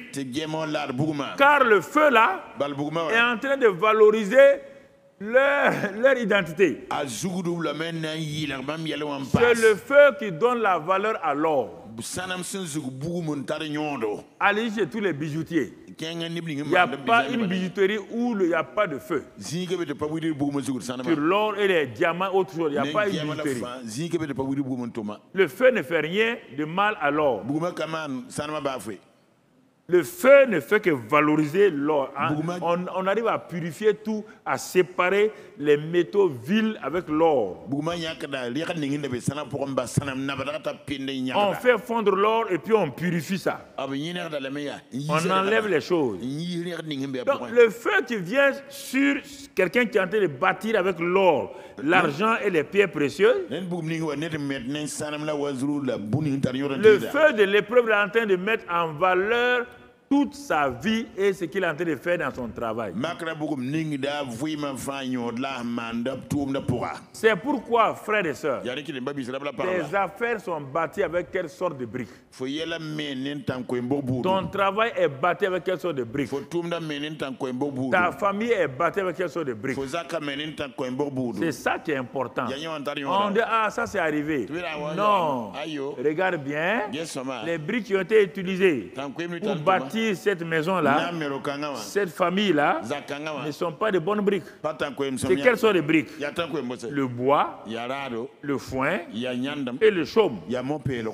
Car le feu là est en train de valoriser leur identité. C'est le feu qui donne la valeur à l'or. Allez chez tous les bijoutiers. Il n'y a pas une bijouterie où il n'y a pas de feu. Sur l'or et les diamants, autre chose, il n'y a pas une bijouterie. Le feu ne fait rien de mal à l'or. Le feu ne fait que valoriser l'or. On arrive à purifier tout, à séparer les métaux vils avec l'or. On fait fondre l'or et puis on purifie ça. On enlève les choses. Donc le feu qui vient sur quelqu'un qui est en train de bâtir avec l'or, l'argent et les pierres précieuses, le feu de l'épreuve est en train de mettre en valeur toute sa vie et ce qu'il est en train de faire dans son travail. C'est pourquoi, frères et sœurs, tes affaires sont bâties avec quelle sorte de briques? Ton travail est bâti avec quelle sorte de briques? Ta famille est bâtie avec quelle sorte de briques? C'est ça qui est important. On dit, ah, ça c'est arrivé. Non, regarde bien, les briques qui ont été utilisées pour bâtir cette maison-là, cette famille-là, ne sont pas de bonnes briques. C'est quelles sont les briques? Le bois, le foin et le chaume.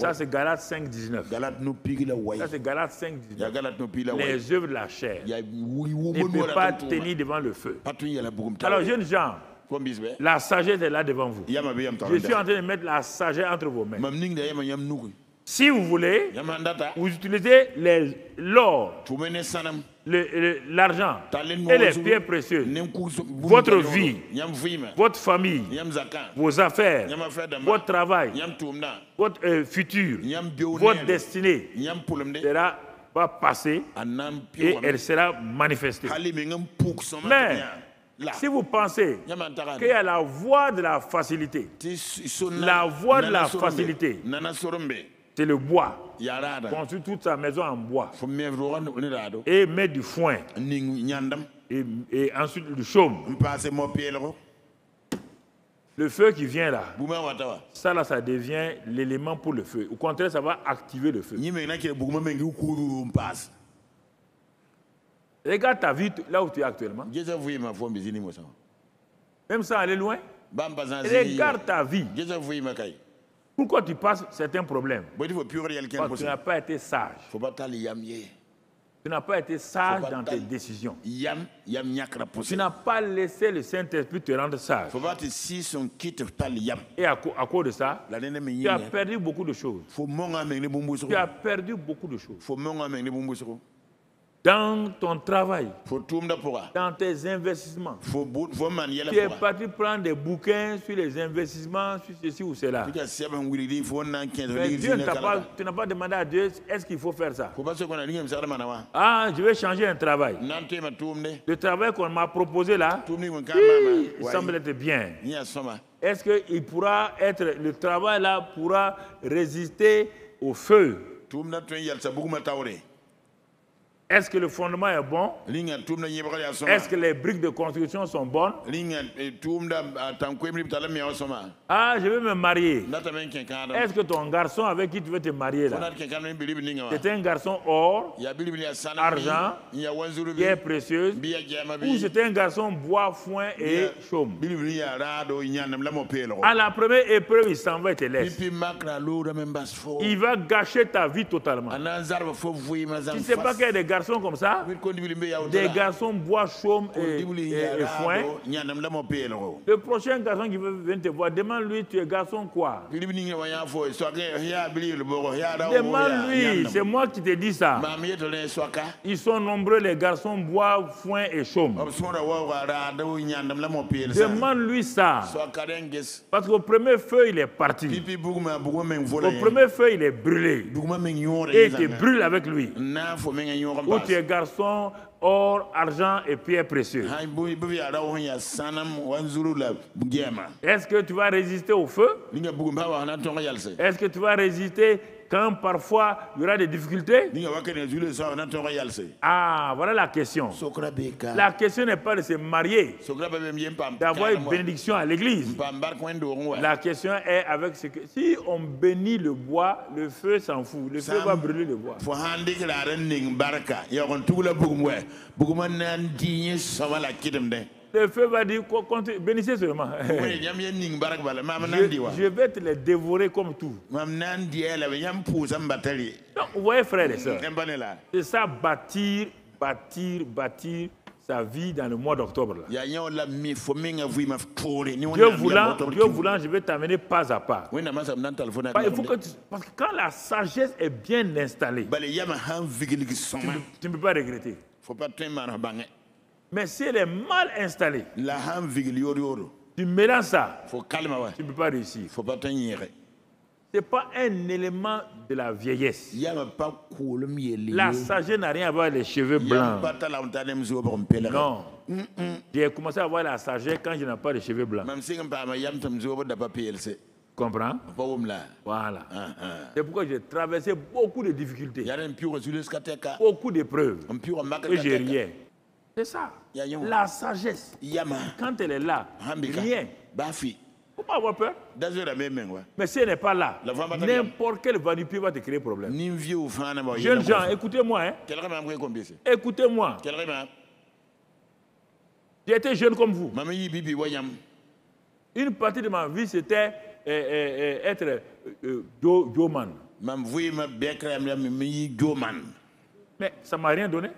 Ça c'est Galates 5.19. Ça c'est Galates 5.19. Les œuvres de la chair ne peuvent pas tenir devant le feu. Alors jeunes gens, la sagesse est là devant vous. Je suis en train de mettre la sagesse entre vos mains. Si vous voulez, vous utilisez l'or, l'argent et les pierres précieuses, votre vie, votre famille, vos affaires, votre travail, votre futur, votre destinée va passer et elle sera manifestée. Mais si vous pensez qu'il y a la voie de la facilité, la voie de la facilité, c'est le bois. Construire toute sa maison en bois. Et mettre du foin. Et ensuite du chaume. Le feu qui vient là, ça là, ça devient l'élément pour le feu. Au contraire, ça va activer le feu. Regarde ta vie là où tu es actuellement. Même sans aller loin. Regarde ta vie. Pourquoi tu passes certains problèmes? Parce que tu n'as pas été sage. Tu n'as pas été sage dans tes décisions. Tu n'as pas laissé le Saint-Esprit te rendre sage. Et à cause de ça, tu as perdu beaucoup de choses. Tu as perdu beaucoup de choses. Dans ton travail, dans tes investissements, tu es parti prendre des bouquins sur les investissements, sur ceci ou cela. Mais Dieu tu n'as pas demandé à Dieu, est-ce qu'il faut faire ça? Ah, je vais changer un travail. Le travail qu'on m'a proposé là, il semble être bien. Est-ce que le travail là pourra résister au feu? Est-ce que le fondement est bon? Est-ce que les briques de construction sont bonnes? Ah, je vais me marier. Est-ce que ton garçon avec qui tu veux te marier là, c'est un garçon or, argent, pierre précieuse, ou c'est un garçon bois, foin et chaume? À la première épreuve, il s'en va et te laisse. Il va gâcher ta vie totalement. Tu ne sais pas qu'il y a des garçons comme ça, des garçons bois, chaume et foin. Le prochain garçon qui veut venir te voir, demande-lui, tu es garçon quoi? Demande-lui, c'est moi qui te dis ça. Ils sont nombreux les garçons bois, foin et chaume. Demande-lui ça. Parce qu'au premier feu, il est parti. Au premier feu, il est brûlé. Et il te brûle avec lui. Où tu es garçon, or, argent et pierres précieuses. Est-ce que tu vas résister au feu? Est-ce que tu vas résister quand parfois il y aura des difficultés? Ah, voilà la question. La question n'est pas de se marier, d'avoir une bénédiction à l'église. La question est avec ce que... Si on bénit le bois, le feu s'en fout. Le feu va brûler le bois. Le feu va dire, bénissez seulement. Je vais te les dévorer comme tout. Non, vous voyez, frères et sœurs, c'est ça, bâtir sa vie dans le mois d'octobre. Dieu voulant, je vais t'amener pas à pas. Il faut que parce que quand la sagesse est bien installée, tu ne peux pas regretter. Mais si elle est mal installée, tu mélanges ça, tu ne peux pas réussir. n'est pas un élément de la vieillesse. La sagesse n'a rien à voir avec les cheveux blancs. Non. J'ai commencé à avoir la sagesse quand je n'ai pas de cheveux blancs. Comprends? Voilà. C'est pourquoi j'ai traversé beaucoup de difficultés, beaucoup d'épreuves, et j'ai rien. C'est ça. La sagesse, quand elle est là, rien. Il ne faut pas avoir peur. Mais si elle n'est pas là, n'importe quel vanité va te créer problème. Jeunes gens, écoutez-moi. Hein. Écoutez-moi. J'ai été jeune comme vous. Une partie de ma vie, c'était être Joman. Mais ça ne m'a rien donné.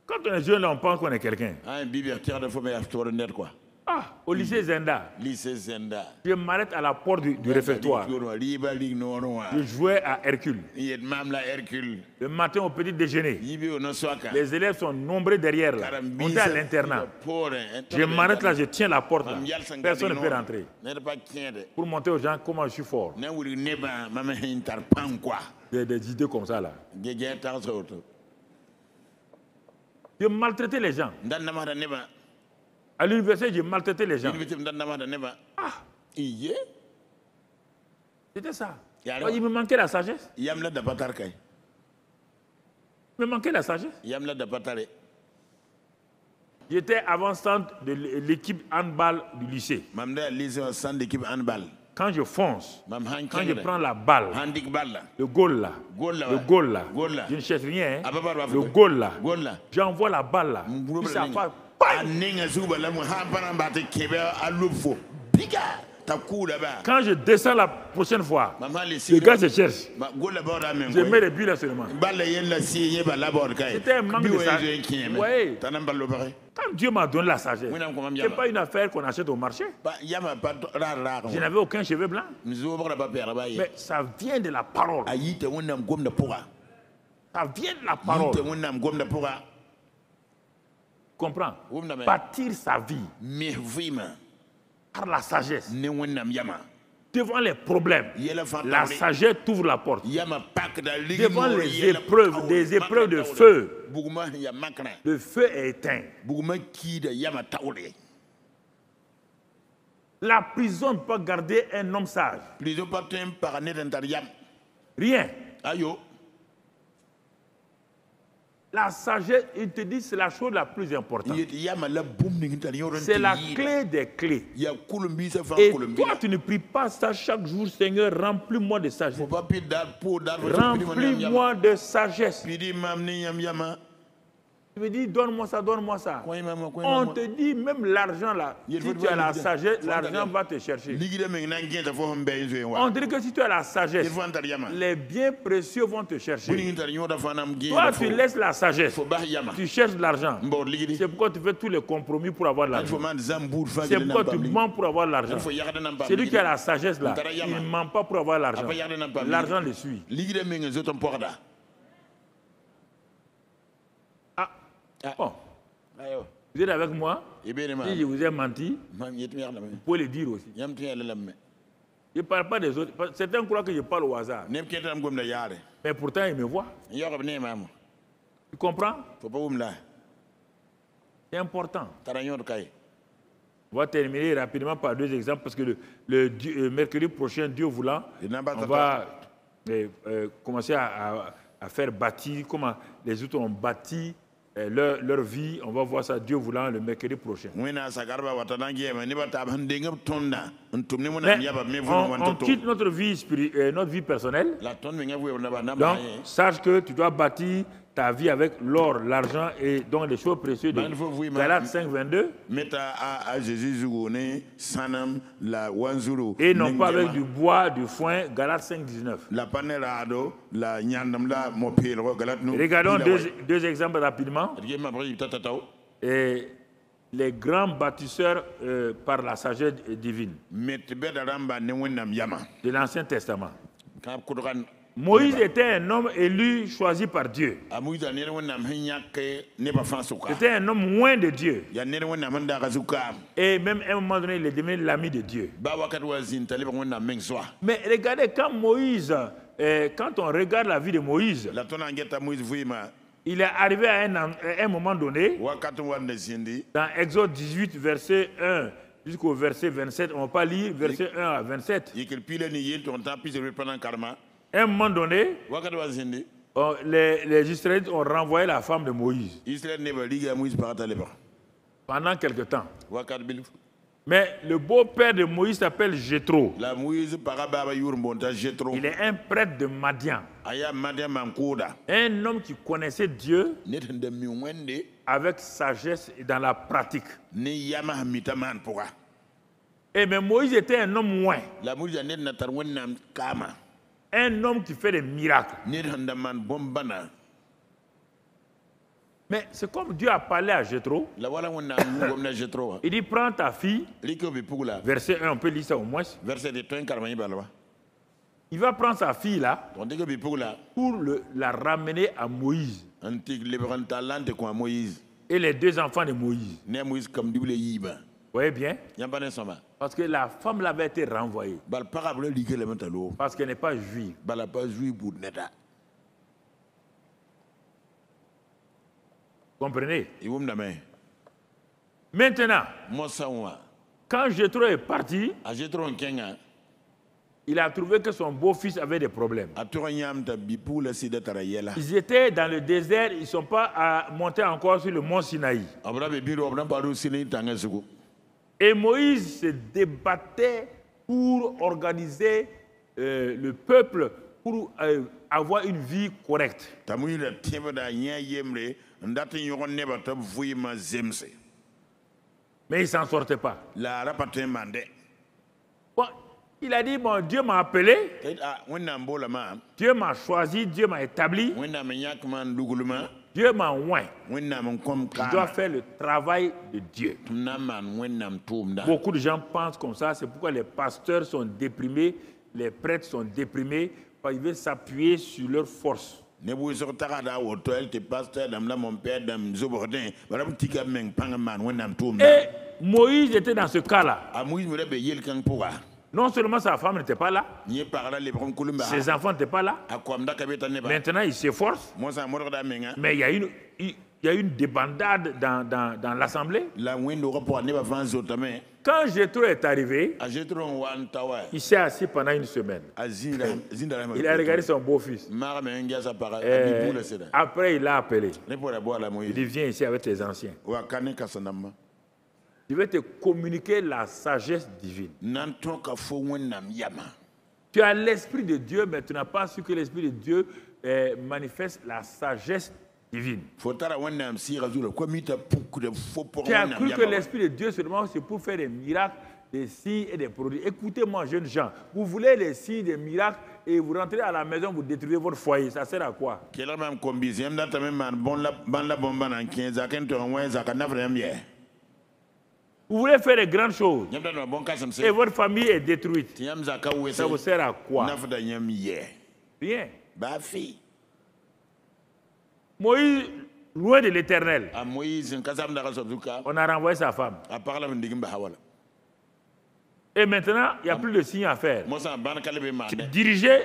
Quand on est jeune, on pense qu'on est quelqu'un. Ah, au lycée Zenda. Je m'arrête à la porte du réfectoire. Je jouais à Hercule. Le matin au petit déjeuner. Les élèves sont nombreux derrière là. On est à l'internat. Je m'arrête là, je tiens la porte là. Personne ne peut rentrer. Pour montrer aux gens comment je suis fort. Des idées comme ça là. Je maltraitais les gens. À l'université, j'ai maltraité les gens. Ah, c'était ça. Il me manquait la sagesse. Il me manquait la sagesse. J'étais avant-centre de l'équipe handball du lycée. Quand je fonce, quand je prends la balle, le goal là, je ne cherche rien, hein, le goal là, j'envoie la balle là, puis ça passe. Quand je descends la prochaine fois, le gars se cherche. Je mets les buts là seulement. C'était un manque de sagesse. Ouais. Quand Dieu m'a donné la sagesse, ce n'est pas une affaire qu'on achète au marché. Je n'avais aucun cheveu blanc. Mais ça vient de la parole. Ça vient de la parole. Comprends? Bâtir sa vie par la sagesse. Devant les problèmes, la sagesse t'ouvre la porte. Devant les épreuves, des épreuves de feu, le feu est éteint. La prison ne peut pas garder un homme sage. Rien. La sagesse, il te dit, c'est la chose la plus importante. C'est la clé des clés. Et toi, tu ne pries pas ça chaque jour, Seigneur, remplis-moi de sagesse. Remplis-moi de sagesse. Tu me dis, donne-moi ça, donne-moi ça. On te dit, même l'argent là, si tu as la sagesse, l'argent va te chercher. On dirait que si tu as la sagesse, les biens précieux vont te chercher. Toi, tu laisses la sagesse, tu cherches de l'argent. C'est pourquoi tu fais tous les compromis pour avoir l'argent. C'est pourquoi tu mens pour avoir l'argent. Celui qui a la sagesse là, il ne ment pas pour avoir l'argent. L'argent le suit. Bon. Vous êtes avec moi? Si je vous ai menti, vous pouvez le dire aussi. Je ne parle pas des autres. Certains croient que je parle au hasard. Mais pourtant, ils me voient. Tu comprends? C'est important. On va terminer rapidement par deux exemples parce que le mercredi prochain, Dieu voulant, on va commencer à faire bâtir, comment les autres ont bâti leur vie. On va voir ça, Dieu voulant, le mercredi prochain. Mais on quitte notre vie personnelle. Donc, sache que tu dois bâtir ta vie avec l'or, l'argent et donc les choses précieuses de Galates 5, 22. Et non pas avec du bois, du foin, Galates 5, 19. Regardons deux exemples rapidement. Et les grands bâtisseurs par la sagesse divine de l'Ancien Testament. Moïse était un homme élu, choisi par Dieu. C'était un homme loin de Dieu. Et même à un moment donné, il est devenu l'ami de Dieu. Mais regardez, quand on regarde la vie de Moïse, il est arrivé à un moment donné, dans Exode 18, verset 1 jusqu'au verset 27, on ne va pas lire verset 1 à 27. À un moment donné, les Israélites ont renvoyé la femme de Moïse pendant quelque temps. Mais le beau-père de Moïse s'appelle Jéthro. Il est un prêtre de Madian. Un homme qui connaissait Dieu avec sagesse et dans la pratique. Et mais Moïse était un homme loin. Un homme qui fait des miracles. Mais c'est comme Dieu a parlé à Jéthro. Il dit, prends ta fille. Verset 1, on peut lire ça au moins. Il va prendre sa fille là pour la ramener à Moïse. Et les deux enfants de Moïse. Vous voyez bien? Parce que la femme l'avait été renvoyée. Parce qu'elle n'est pas juive. Comprenez? Maintenant, quand Jéthro est parti, il a trouvé que son beau-fils avait des problèmes. Ils étaient dans le désert, ils ne sont pas montés encore sur le mont Sinaï. Et Moïse se débattait pour organiser le peuple, pour avoir une vie correcte. Mais il ne s'en sortait pas. Bon, il a dit, bon, Dieu m'a appelé, Dieu m'a choisi, Dieu m'a établi, Dieu m'a oint. Je dois faire le travail de Dieu. Beaucoup de gens pensent comme ça, c'est pourquoi les pasteurs sont déprimés, les prêtres sont déprimés, parce qu'ils veulent s'appuyer sur leur force. Et Moïse était dans ce cas-là. Non seulement sa femme n'était pas là, ses enfants n'étaient pas là. Maintenant, il s'efforce. Mais il y a une débandade dans l'assemblée. Quand Jéthro est arrivé, il s'est assis pendant une semaine. Il a regardé son beau-fils. Après, il l'a appelé. Il dit, viens ici avec tes anciens. Je vais te communiquer la sagesse divine. Tu as l'Esprit de Dieu, mais tu n'as pas su que l'Esprit de Dieu manifeste la sagesse divine. Tu as cru que l'Esprit de Dieu seulement c'est pour faire des miracles, des signes et des produits. Écoutez-moi, jeunes gens, vous voulez les signes, des miracles et vous rentrez à la maison, vous détruisez votre foyer. Ça sert à quoi? Vous voulez faire de grandes choses et votre famille est détruite. Ça vous sert à quoi? Rien. Moïse, loin de l'Éternel, on a renvoyé sa femme. Et maintenant, il n'y a plus de signes à faire. Diriger.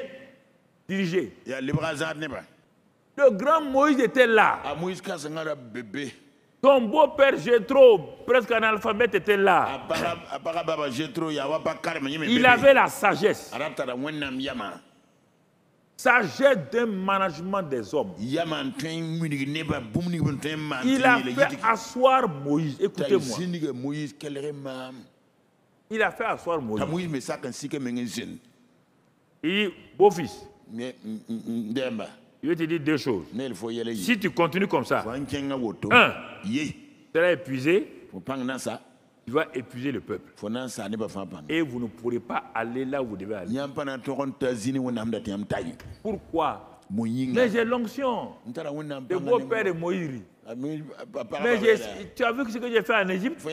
Le grand Moïse était là. Ton beau-père Jéthro, presque analphabète, était là. Il avait la sagesse. Sagesse d'un management des hommes. Il a fait asseoir Moïse. Écoutez-moi. Il a fait asseoir Moïse. Il dit, beau-fils, je vais te dire deux choses. Si tu continues comme ça, un, tu seras épuisé, tu vas épuiser le peuple. Et vous ne pourrez pas aller là où vous devez aller. Pourquoi? Mais j'ai l'onction. Le beau-père de Moïse. Mais tu as vu ce que j'ai fait en Égypte?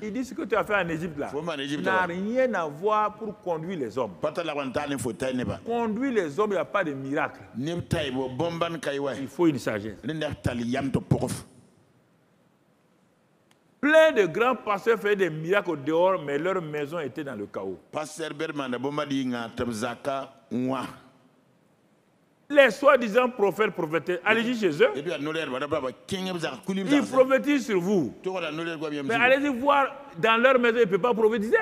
Il dit ce que tu as fait en Égypte là n'a rien à voir pour conduire les hommes. Conduire les hommes, il n'y a pas de miracle. Il faut une sagesse. Plein de grands pasteurs faisaient des miracles au dehors, mais leur maison était dans le chaos. Les soi-disant prophètes prophétisent. Allez-y chez eux. Ils prophétisent sur vous. Mais allez-y voir, dans leur maison, ils ne peuvent pas prophétiser.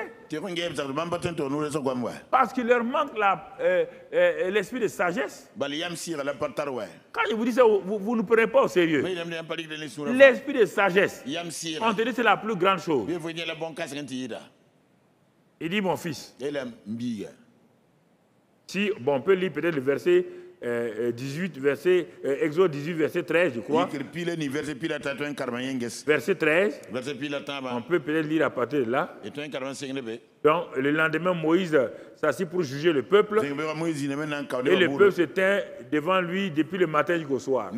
Parce qu'il leur manque l'esprit de sagesse. Quand je vous dis ça, vous ne prenez pas au sérieux. L'esprit de sagesse, on te dit c'est la plus grande chose. Il dit, mon fils, si bon, on peut lire peut-être le verset 18, Exode 18, verset 13, je crois. Verset 13, on peut peut-être lire à partir de là. Donc, le lendemain, Moïse s'assit pour juger le peuple. Et le peuple se tint devant lui depuis le matin jusqu'au soir.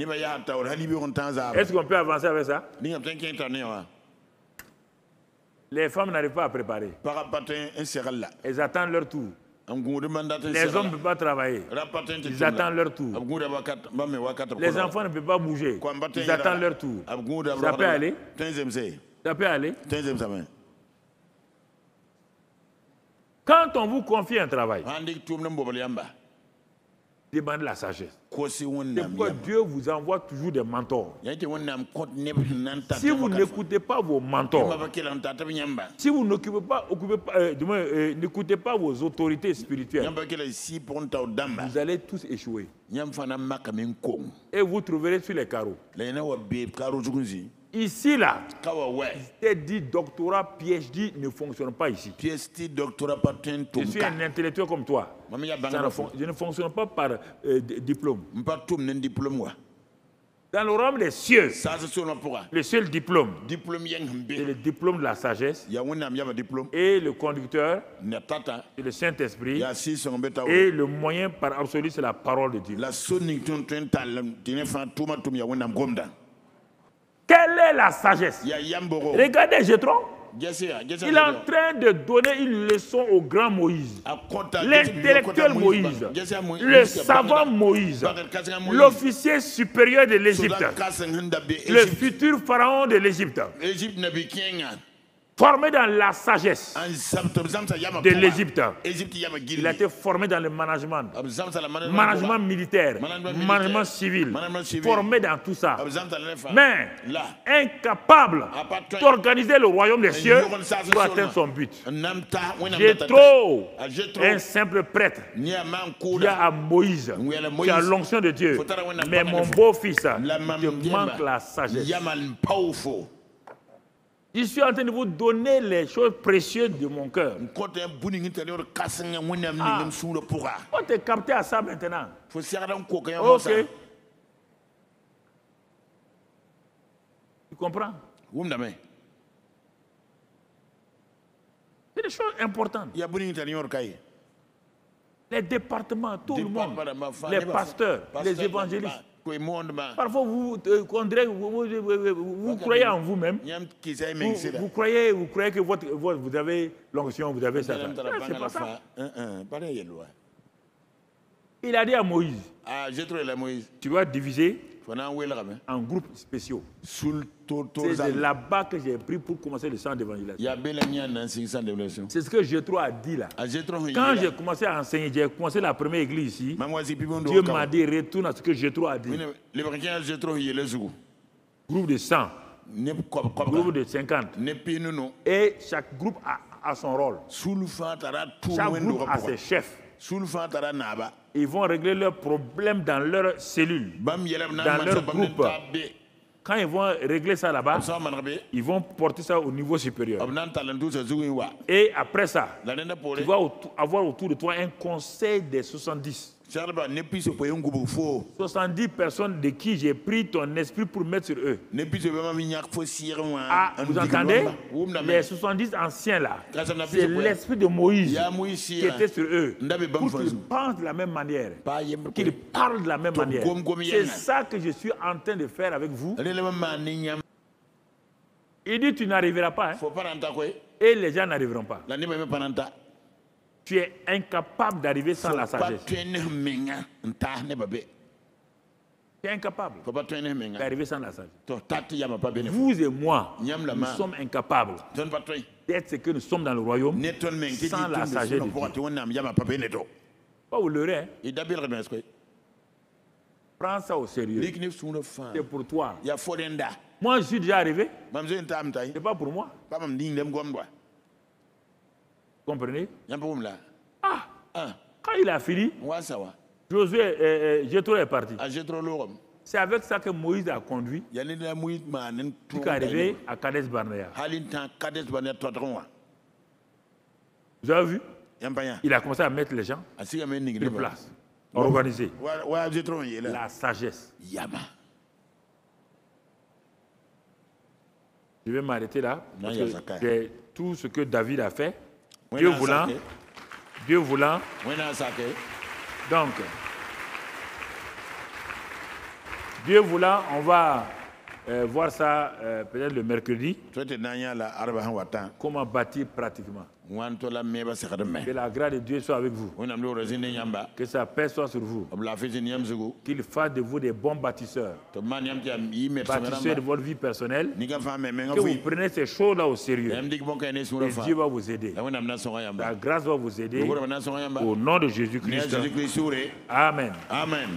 Est-ce qu'on peut avancer avec ça? Les femmes n'arrivent pas à préparer. Elles attendent leur tour. Les hommes ne peuvent pas travailler. Ils attendent leur tour. Les enfants ne peuvent pas bouger. Ils attendent leur tour. Ça peut aller? Ça peut aller? Quand on vous confie un travail, demandez la sagesse. C'est pourquoi Dieu vous envoie toujours des mentors. Si vous n'écoutez pas vos mentors, si vous n'écoutez pas vos autorités spirituelles, vous allez tous échouer. Et vous trouverez sur les carreaux. Ici, là, c'est dit doctorat, PhD ne fonctionne pas ici. Je suis un intellectuel comme toi. Je ne fonctionne pas par diplôme. Dans le royaume des cieux, le seul diplôme, c'est le diplôme de la sagesse. Et le conducteur, c'est le Saint-Esprit. Et le moyen par absolu, c'est la parole de Dieu. Quelle est la sagesse? Regardez Jéthro. Il est en train de donner une leçon au grand Moïse, l'intellectuel Moïse, le savant Moïse, l'officier supérieur de l'Égypte, le futur pharaon de l'Égypte, formé dans la sagesse de l'Égypte. Il a été formé dans le management militaire, management civil, formé dans tout ça. Mais incapable d'organiser le royaume des cieux pour atteindre son but. Jéthro, un simple prêtre, qui a à Moïse, qui a l'onction de Dieu. Mais mon beau-fils, il manque la sagesse. Je suis en train de vous donner les choses précieuses de mon cœur. On t'est capté à ça maintenant. Ok. Tu comprends? C'est des choses importantes. Les départements, tout le monde, les pasteurs, les évangélistes. Parfois, vous croyez en vous-même. Vous croyez que vous avez l'onction, vous avez ça. C'est pas ça. Il a dit à Moïse, tu vas diviser en groupes spéciaux. C'est là-bas que j'ai pris pour commencer le centre d'évangélisation. C'est ce que Jéthro a dit là. Quand j'ai commencé à enseigner, j'ai commencé la première église ici. Dieu m'a dit, retourne à ce que Jéthro a dit. Groupe de 100, groupe de 50. Et chaque groupe a son rôle. Chaque groupe a ses chefs. Ils vont régler leurs problèmes dans leur cellule, dans leur groupe. Quand ils vont régler ça là-bas, ils vont porter ça au niveau supérieur. Et après ça, tu vas avoir autour de toi un conseil des 70. 70 personnes de qui j'ai pris ton esprit pour mettre sur eux. Ah, vous entendez? Les 70 anciens là, c'est l'esprit de Moïse qui était sur eux. Pour qu'ils pensent de la même manière, qu'ils parlent de la même manière. C'est ça que je suis en train de faire avec vous. Il dit tu n'arriveras pas. Hein? Et les gens n'arriveront pas. Tu es incapable d'arriver sans la sagesse. Tu es incapable d'arriver sans la sagesse. Vous et moi, nous sommes incapables d'être ce que nous sommes dans le royaume sans la sagesse de Dieu. Pas vous leurrer. Prends ça au sérieux. C'est pour toi. Moi, je suis déjà arrivé. Ce n'est pas pour moi. Comprenez? Ah, quand il a fini, Josué, Jétro est parti. C'est avec ça que Moïse a conduit jusqu'à arriver à Kades Barnea. Vous avez vu? Il a commencé à mettre les gens sur place, organiser la sagesse. Je vais m'arrêter là. Parce que tout ce que David a fait, Dieu voulant. Donc, Dieu voulant, on va voir ça peut-être le mercredi. Comment bâtir pratiquement. Que la grâce de Dieu soit avec vous. Que sa paix soit sur vous. Qu'il fasse de vous des bons bâtisseurs. Bâtisseurs de votre vie personnelle. Que vous preniez ces choses-là au sérieux. Et Dieu va vous aider. La grâce va vous aider. Au nom de Jésus-Christ. Amen. Amen.